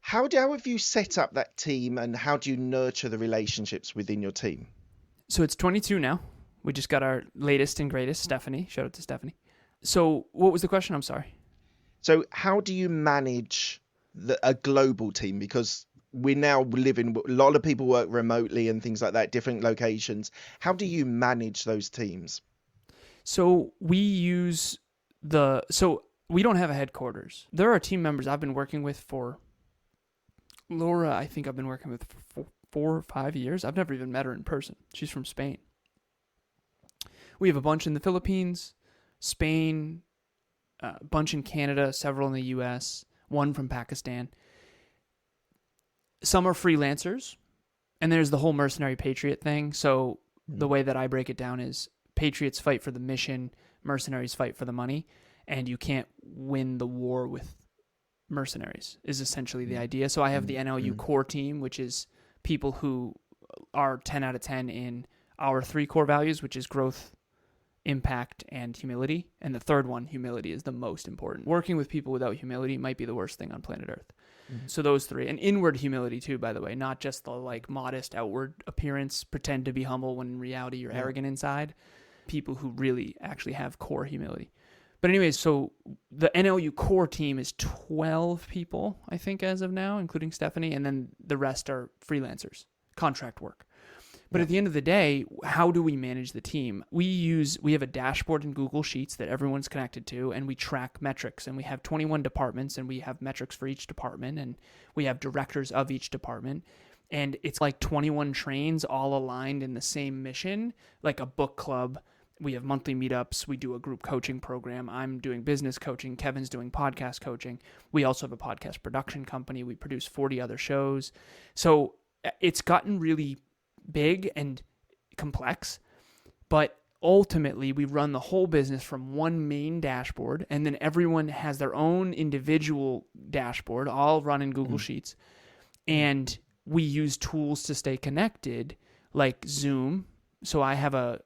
How have you set up that team, and how do you nurture the relationships within your team? So it's 22 now. We just got our latest and greatest, Stephanie. Shout out to Stephanie. So what was the question? I'm sorry. So how do you manage a global team? Because we now live in, a lot of people work remotely and things like that, different locations. How do you manage those teams? So we don't have a headquarters. There are team members I've been working with for, Laura, I think I've been working with for 4 or 5 years. I've never even met her in person. She's from Spain. We have a bunch in the Philippines, Spain, a bunch in Canada, several in the US, one from Pakistan. Some are freelancers, and there's the whole mercenary patriot thing. So the way that I break it down is patriots fight for the mission, mercenaries fight for the money, and you can't win the war with mercenaries is essentially the idea. So I have the NLU core team, which is people who are 10 out of 10 in our 3 core values, which is growth, impact, and humility. And the third one, humility, is the most important. Working with people without humility might be the worst thing on planet Earth. So those 3, and inward humility too, by the way, not just the like modest outward appearance, pretend to be humble when in reality you're arrogant inside. People who really actually have core humility. But anyways, so the NLU core team is 12 people, I think, as of now, including Stephanie, and then the rest are freelancers, contract work. But at the end of the day, how do we manage the team? We have a dashboard in Google Sheets that everyone's connected to, and we track metrics. And we have 21 departments, and we have metrics for each department, and we have directors of each department. And it's like 21 trains all aligned in the same mission, like a book club. We have monthly meetups. We do a group coaching program. I'm doing business coaching. Kevin's doing podcast coaching. We also have a podcast production company. We produce 40 other shows. So it's gotten really big and complex, but ultimately we run the whole business from one main dashboard, and then everyone has their own individual dashboard, all run in Google Sheets. And we use tools to stay connected, like Zoom. So I have a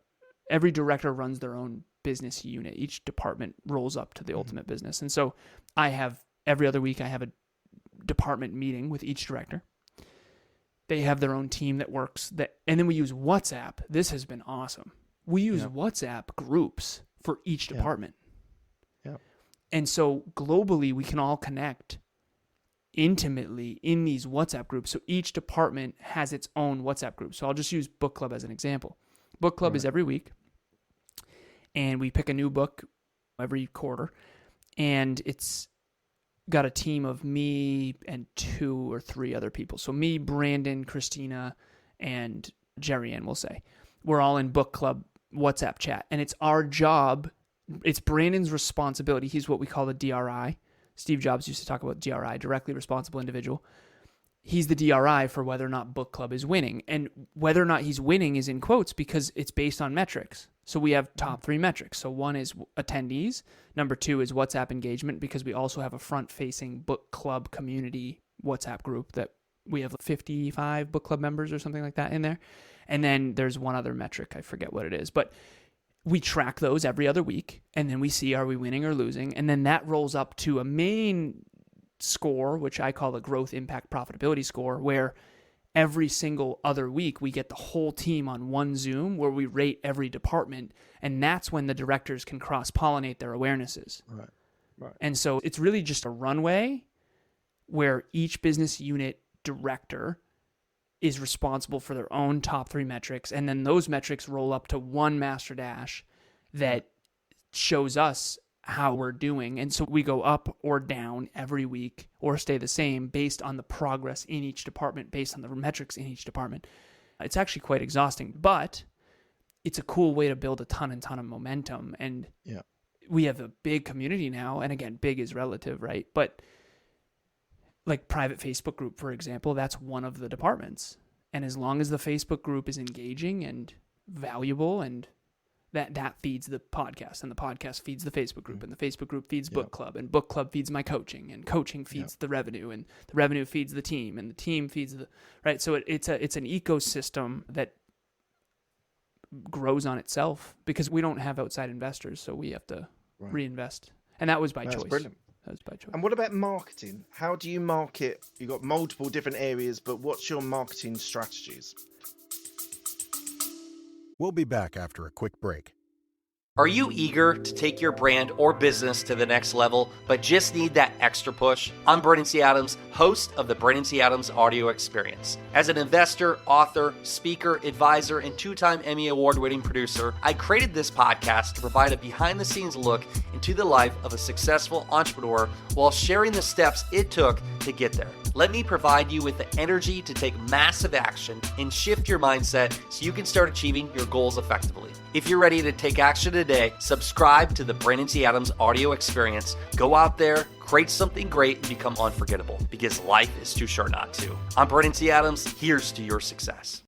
every director runs their own business unit. Each department rolls up to the ultimate business. And so every other week, I have a department meeting with each director. They have their own team that works and then we use WhatsApp. This has been awesome. We use WhatsApp groups for each department. Yeah. And so globally, we can all connect intimately in these WhatsApp groups. So each department has its own WhatsApp group. So I'll just use book club as an example. Book club is every week, and we pick a new book every quarter, and it's got a team of me and 2 or 3 other people. So me, Brandon, Christina, and Jerry Ann, we'll say. We're all in book club WhatsApp chat, and it's our job. It's Brandon's responsibility. He's what we call the DRI. Steve Jobs used to talk about DRI, directly responsible individual. He's the DRI for whether or not book club is winning. And whether or not he's winning is in quotes because it's based on metrics. So we have top 3 metrics. So 1 is attendees. Number 2 is WhatsApp engagement, because we also have a front-facing book club community WhatsApp group that we have 55 book club members or something like that in there. And then there's one other metric. I forget what it is. But we track those every other week, and then we see, are we winning or losing? And then that rolls up to a main score, which I call the growth impact profitability score, where every single other week we get the whole team on one Zoom where we rate every department, and that's when the directors can cross-pollinate their awarenesses. Right. And so it's really just a runway where each business unit director is responsible for their own top 3 metrics, and then those metrics roll up to one master dash that shows us how we're doing. And so we go up or down every week or stay the same based on the progress in each department, based on the metrics in each department. It's actually quite exhausting, but it's a cool way to build a ton of momentum. And we have a big community now, and again, big is relative, right? But like private Facebook group, for example, that's one of the departments. And as long as the Facebook group is engaging and valuable, and that feeds the podcast, and the podcast feeds the Facebook group, and the Facebook group feeds book club, and book club feeds my coaching, and coaching feeds the revenue, and the revenue feeds the team, and the team feeds right. So it's an ecosystem that grows on itself because we don't have outside investors. So we have to reinvest. And that was by choice. Brilliant. And what about marketing? How do you market? You've got multiple different areas, but what's your marketing strategies? We'll be back after a quick break. Are you eager to take your brand or business to the next level, but just need that extra push? I'm Brennan C. Adams, host of the Brennan C. Adams Audio Experience. As an investor, author, speaker, advisor, and 2-time Emmy Award-winning producer, I created this podcast to provide a behind-the-scenes look into the life of a successful entrepreneur while sharing the steps it took to get there. Let me provide you with the energy to take massive action and shift your mindset so you can start achieving your goals effectively. If you're ready to take action today, subscribe to the Brennan C. Adams Audio Experience. Go out there, create something great, and become unforgettable, because life is too short not to. I'm Brennan C. Adams. Here's to your success.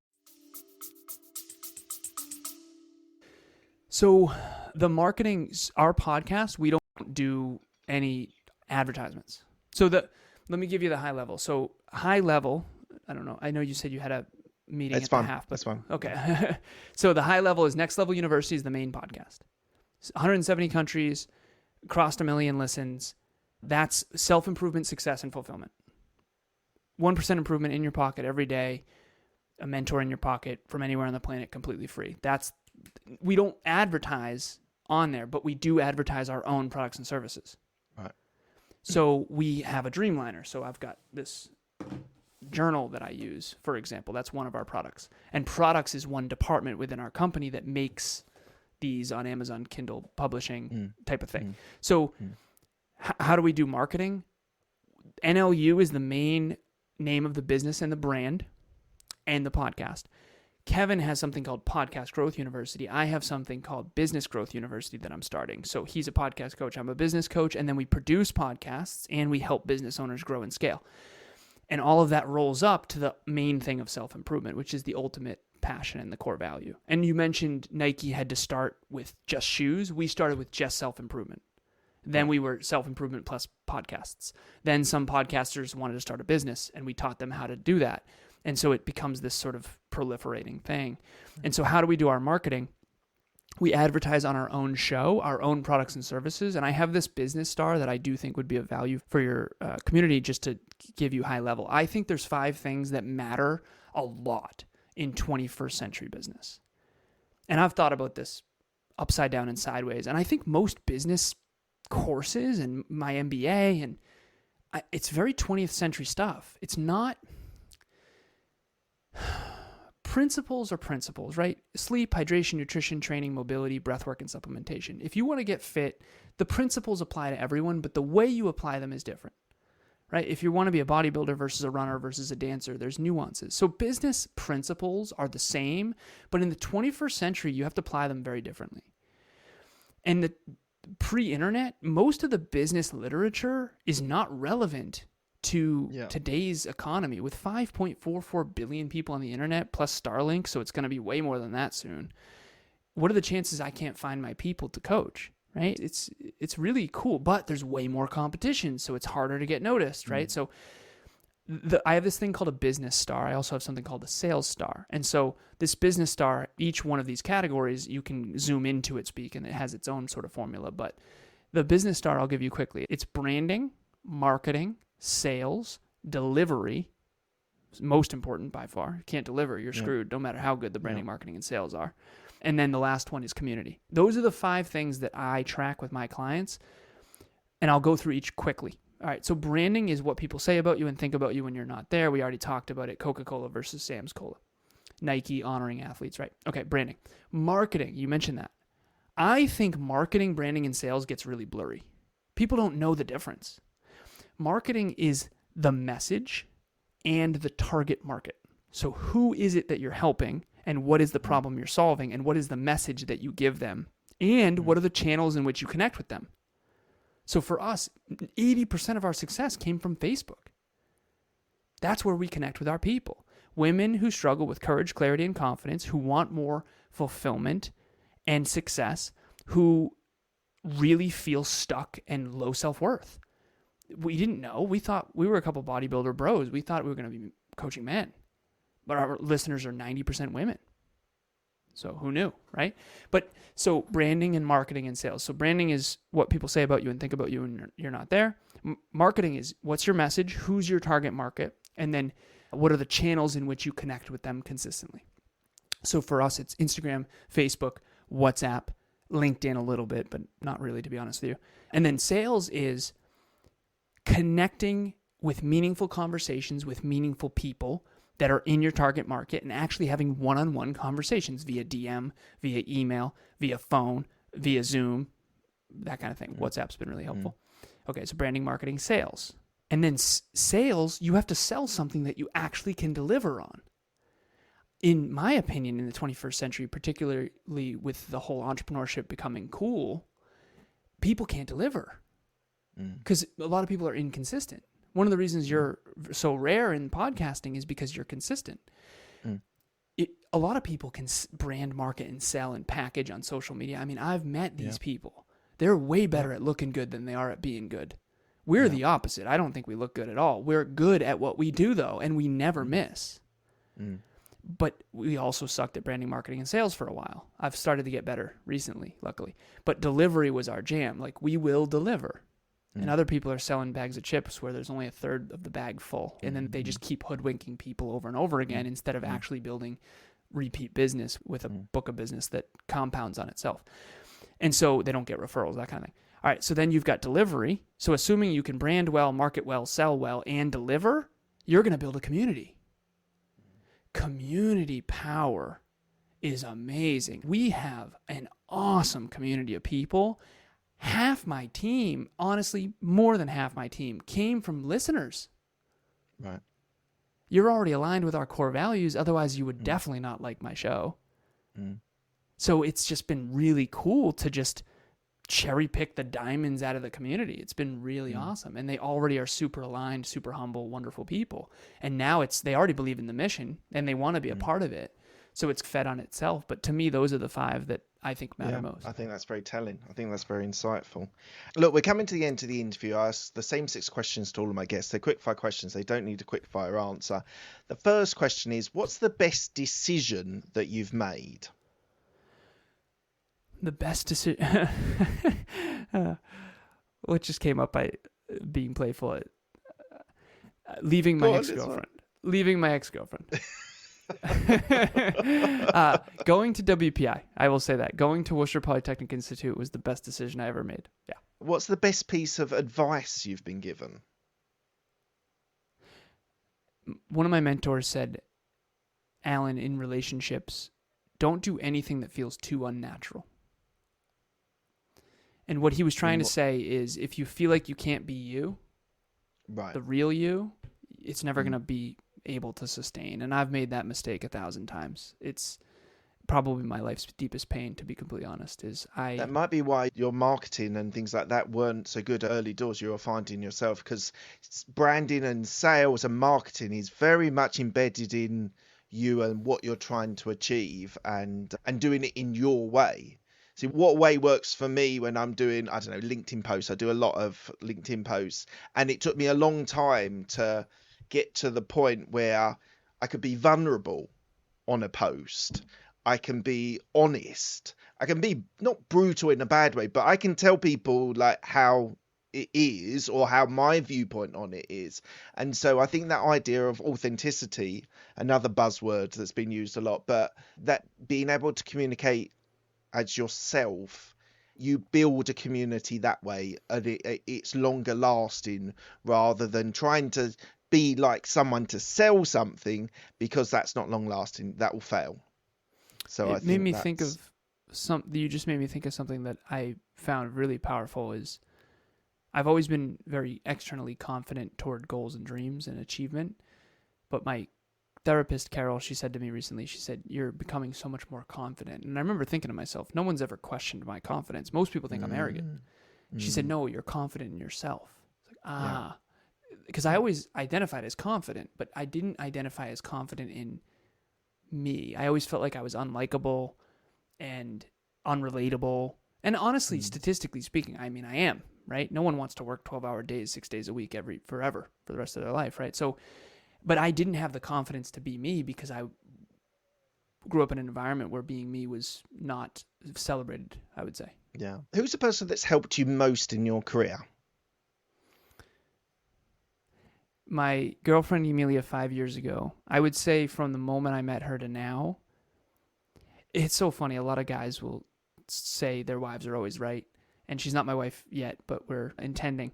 So the marketing, our podcast, we don't do any advertisements. So let me give you the high level. So high level, I don't know. I know you said you had a meeting It's at fun. the half. But, That's fun. Okay. So the high level is Next Level University is the main podcast. 170 countries, crossed 1 million listens. That's self-improvement, success, and fulfillment. 1% improvement in your pocket every day, a mentor in your pocket from anywhere on the planet, completely free. We don't advertise on there, but we do advertise our own products and services. Right. So we have a Dreamliner. So I've got this journal that I use, for example. That's one of our products. And products is one department within our company that makes these on Amazon Kindle publishing type of thing. So how do we do marketing? NLU is the main name of the business and the brand and the podcast. Kevin has something called Podcast Growth University. I have something called Business Growth University that I'm starting. So he's a podcast coach. I'm a business coach. And then we produce podcasts and we help business owners grow and scale. And all of that rolls up to the main thing of self-improvement, which is the ultimate passion and the core value. And you mentioned Nike had to start with just shoes. We started with just self-improvement. Then we were self-improvement plus podcasts. Then some podcasters wanted to start a business, and we taught them how to do that. And so it becomes this sort of proliferating thing. And so how do we do our marketing? We advertise on our own show, our own products and services. And I have this business star that I do think would be of value for your community, just to give you high level. I think there's 5 things that matter a lot in 21st century business. And I've thought about this upside down and sideways. And I think most business courses and my MBA, and it's very 20th century stuff. It's not... Principles are principles, right? Sleep, hydration, nutrition, training, mobility, breathwork, and supplementation. If you want to get fit, the principles apply to everyone, but the way you apply them is different, right? If you want to be a bodybuilder versus a runner versus a dancer, there's nuances. So business principles are the same, but in the 21st century, you have to apply them very differently. And the pre-internet, most of the business literature is not relevant to today's economy. With 5.44 billion people on the internet plus Starlink, so it's going to be way more than that soon. What are the chances I can't find my people to coach, right? It's really cool, but there's way more competition, so it's harder to get noticed, right? So I have this thing called a business star. I also have something called a sales star. And so this business star, each one of these categories, you can zoom into it, speak, and it has its own sort of formula. But the business star, I'll give you quickly. It's branding, marketing, sales, delivery, most important by far. You can't deliver, you're screwed, no matter how good the branding, marketing, and sales are. And then the last one is community. Those are the 5 things that I track with my clients, and I'll go through each quickly. All right, so branding is what people say about you and think about you when you're not there. We already talked about it. Coca-Cola versus Sam's Cola. Nike honoring athletes, right? Okay, branding. Marketing, you mentioned that. I think marketing, branding, and sales gets really blurry. People don't know the difference. Marketing is the message and the target market. So who is it that you're helping, and what is the problem you're solving, and what is the message that you give them, and what are the channels in which you connect with them? So for us, 80% of our success came from Facebook. That's where we connect with our people. Women who struggle with courage, clarity, and confidence, who want more fulfillment and success, who really feel stuck and low self-worth. We didn't know. We thought we were a couple bodybuilder bros. We thought we were going to be coaching men. But our listeners are 90% women. So who knew, right? But so branding and marketing and sales. So branding is what people say about you and think about you when you're not there. Marketing is what's your message, who's your target market, and then what are the channels in which you connect with them consistently. So for us, it's Instagram, Facebook, WhatsApp, LinkedIn a little bit, but not really, to be honest with you. And then sales is connecting with meaningful conversations with meaningful people that are in your target market and actually having one-on-one conversations via DM, via email, via phone, via Zoom, that kind of thing. WhatsApp's been really helpful. Okay, so branding, marketing, sales. And then sales, you have to sell something that you actually can deliver on. In my opinion, in the 21st century, particularly with the whole entrepreneurship becoming cool, people can't deliver because a lot of people are inconsistent. One of the reasons you're so rare in podcasting is because you're consistent. A lot of people can brand, market, and sell and package on social media. I mean, I've met these people. They're way better at looking good than they are at being good. We're the opposite. I don't think we look good at all. We're good at what we do, though, and we never miss. But we also sucked at branding, marketing, and sales for a while. I've started to get better recently, luckily. But delivery was our jam. Like, we will deliver. And other people are selling bags of chips where there's only a third of the bag full. And then they just keep hoodwinking people over and over again instead of actually building repeat business with a book of business that compounds on itself. And so they don't get referrals, that kind of thing. All right, so then you've got delivery. So assuming you can brand well, market well, sell well, and deliver, you're going to build a community. Community power is amazing. We have an awesome community of people. Half my team, honestly, more than half my team, came from listeners. Right. You're already aligned with our core values. Otherwise, you would definitely not like my show. So it's just been really cool to just cherry pick the diamonds out of the community. It's been really awesome. And they already are super aligned, super humble, wonderful people. And now they already believe in the mission and they want to be a part of it. So it's fed on itself. But to me, those are the 5 that I think matter most. I think that's very telling. I think that's very insightful. Look, we're coming to the end of the interview. I ask the same 6 questions to all of my guests. They're quick-fire questions. They don't need a quick-fire answer. The first question is, what's the best decision that you've made? The best decision. What just came up by being playful? Leaving my ex-girlfriend. Leaving my ex-girlfriend. Going to WPI. I will say that. Going to Worcester Polytechnic Institute was the best decision I ever made. Yeah. What's the best piece of advice you've been given? One of my mentors said, Alan, in relationships, don't do anything that feels too unnatural. And what he was trying to say is, if you feel like you can't be you, right, the real you, it's never going to be able to sustain. And I've made that mistake 1,000 times. It's probably my life's deepest pain, to be completely honest. That might be why your marketing and things like that weren't so good early doors. You were finding yourself, because branding and sales and marketing is very much embedded in you and what you're trying to achieve, and doing it in your way. See, what way works for me when I'm doing, I don't know, LinkedIn posts. I do a lot of LinkedIn posts, and it took me a long time to get to the point where I could be vulnerable on a post. I can be honest. I can be not brutal in a bad way, but I can tell people like how it is, or how my viewpoint on it is. And so I think that idea of authenticity, another buzzword that's been used a lot, but that being able to communicate as yourself, you build a community that way, and it's longer lasting, rather than trying to be like someone to sell something, because that's not long lasting. That will fail. So it made me think of something. You just made me think of something that I found really powerful. Is I've always been very externally confident toward goals and dreams and achievement, but my therapist, Carol, she said to me recently, she said, you're becoming so much more confident. And I remember thinking to myself, no one's ever questioned my confidence. Most people think I'm arrogant. She said, no, you're confident in yourself. It's like, because I always identified as confident, but I didn't identify as confident in me. I always felt like I was unlikable and unrelatable. And honestly, statistically speaking, I mean, I am, right? No one wants to work 12-hour days, 6 days a week, forever, for the rest of their life, right? So, but I didn't have the confidence to be me, because I grew up in an environment where being me was not celebrated, I would say. Yeah. Who's the person that's helped you most in your career? My girlfriend, Emilia, 5 years ago. I would say from the moment I met her to now, it's so funny. A lot of guys will say their wives are always right. And she's not my wife yet, but we're intending.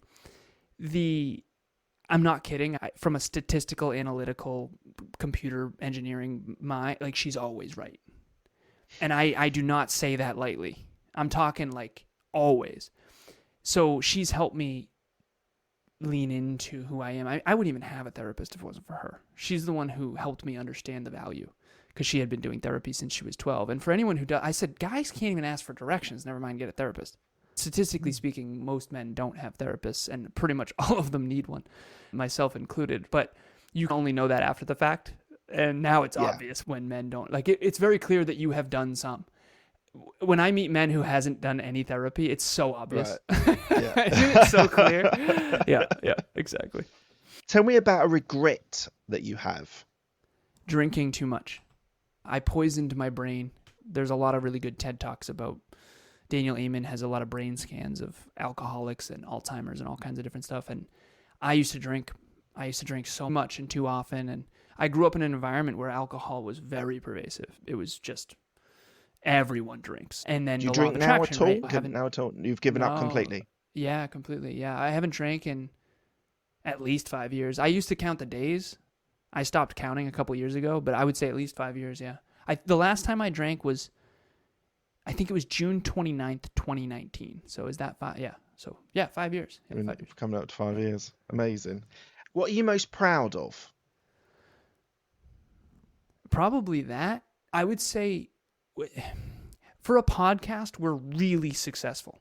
I'm not kidding. From a statistical, analytical, computer engineering mind, like, she's always right. And I do not say that lightly. I'm talking like always. So she's helped me lean into who I am. I wouldn't even have a therapist if it wasn't for her. She's the one who helped me understand the value, because she had been doing therapy since she was 12. And for anyone who does, I said, guys can't even ask for directions, never mind get a therapist. Statistically speaking, most men don't have therapists, and pretty much all of them need one, myself included. But you only know that after the fact. And now it's obvious when men don't. Like, it's very clear that you have done some. When I meet men who hasn't done any therapy, it's so obvious. Right. Yeah. It's so clear. Yeah, exactly. Tell me about a regret that you have. Drinking too much. I poisoned my brain. There's a lot of really good TED Talks about Daniel Amen has a lot of brain scans of alcoholics and Alzheimer's and all kinds of different stuff. And I used to drink so much and too often. And I grew up in an environment where alcohol was very pervasive. It was just everyone drinks. And then do you drink now at all? You've given up completely? Yeah, completely. Yeah, I haven't drank in at least 5 years. I used to count the days. I stopped counting a couple years ago, but I would say at least 5 years, yeah. The last time I drank was, I think it was June 29th, 2019. So is that 5? Yeah. So, yeah, 5 years. Yeah, 5 years. Coming up to 5 years. Amazing. What are you most proud of? Probably that. I would say for a podcast, we're really successful.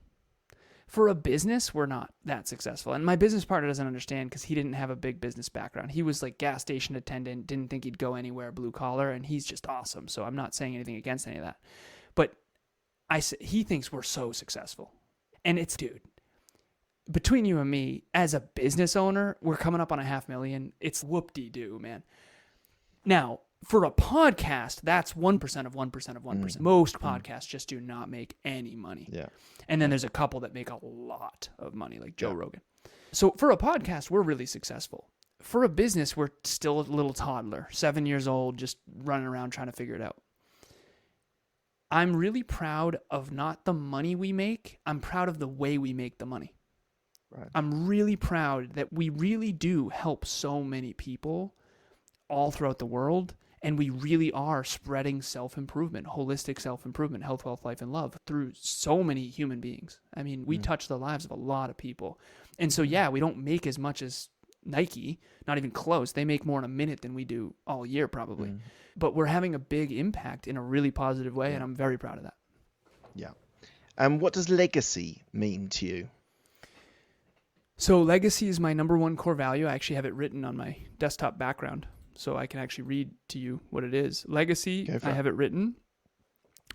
For a business, we're not that successful. And my business partner doesn't understand, because he didn't have a big business background. He was like gas station attendant, didn't think he'd go anywhere, blue collar, and he's just awesome. So I'm not saying anything against any of that. But he thinks we're so successful. And it's, dude, between you and me, as a business owner, we're coming up on $500,000. It's whoop-de-doo, man. Now, for a podcast, that's 1% of 1% of 1%. Most podcasts just do not make any money. Yeah. And then there's a couple that make a lot of money, like Joe Rogan. So for a podcast, we're really successful. For a business, we're still a little toddler, 7 years old, just running around trying to figure it out. I'm really proud of not the money we make. I'm proud of the way we make the money. Right. I'm really proud that we really do help so many people all throughout the world. And we really are spreading self-improvement, holistic self-improvement, health, wealth, life, and love through so many human beings. I mean, we touch the lives of a lot of people. And so, yeah, we don't make as much as Nike, not even close. They make more in a minute than we do all year probably. But we're having a big impact in a really positive way, and I'm very proud of that. Yeah. And what does legacy mean to you? So legacy is my number one core value. I actually have it written on my desktop background, so I can actually read to you what it is. Legacy, I have it written,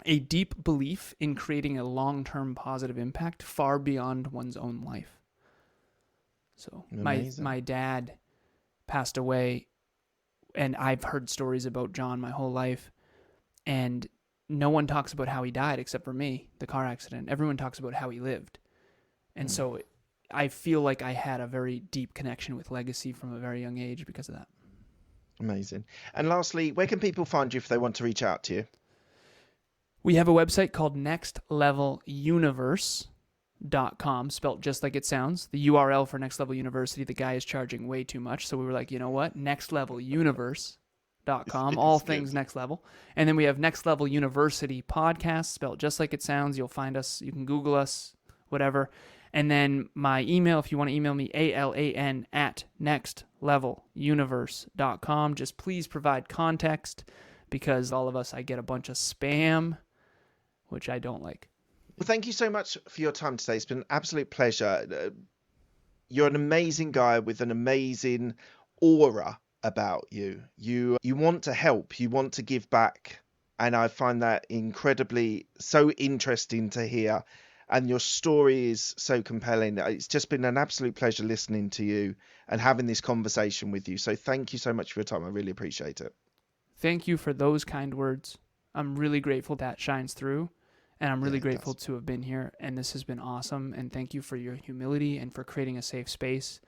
a deep belief in creating a long-term positive impact far beyond one's own life. So my dad passed away, and I've heard stories about John my whole life, and no one talks about how he died except for me, the car accident. Everyone talks about how he lived. And so I feel like I had a very deep connection with legacy from a very young age because of that. Amazing. And lastly, where can people find you if they want to reach out to you? We have a website called nextleveluniverse.com, spelt just like it sounds. The URL for Next Level University, the guy is charging way too much. So we were like, you know what? nextleveluniverse.com, all things next level. And then we have Next Level University podcast, spelled just like it sounds. You'll find us. You can Google us, whatever. And then my email, if you want to email me, alan@nextleveluniverse.com. Just please provide context, because all of us, I get a bunch of spam, which I don't like. Well, thank you so much for your time today. It's been an absolute pleasure. You're an amazing guy with an amazing aura about you. You want to help, you want to give back. And I find that incredibly so interesting to hear. And your story is so compelling. It's just been an absolute pleasure listening to you and having this conversation with you. So thank you so much for your time. I really appreciate it. Thank you for those kind words. I'm really grateful that shines through. And I'm really grateful to have been here. And this has been awesome. And thank you for your humility and for creating a safe space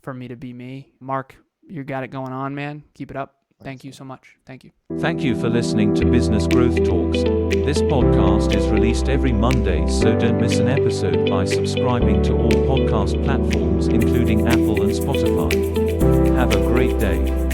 for me to be me. Mark, you got it going on, man. Keep it up. Thank you so much. Thank you. Thank you for listening to Business Growth Talks. This podcast is released every Monday, so don't miss an episode by subscribing to all podcast platforms, including Apple and Spotify. Have a great day.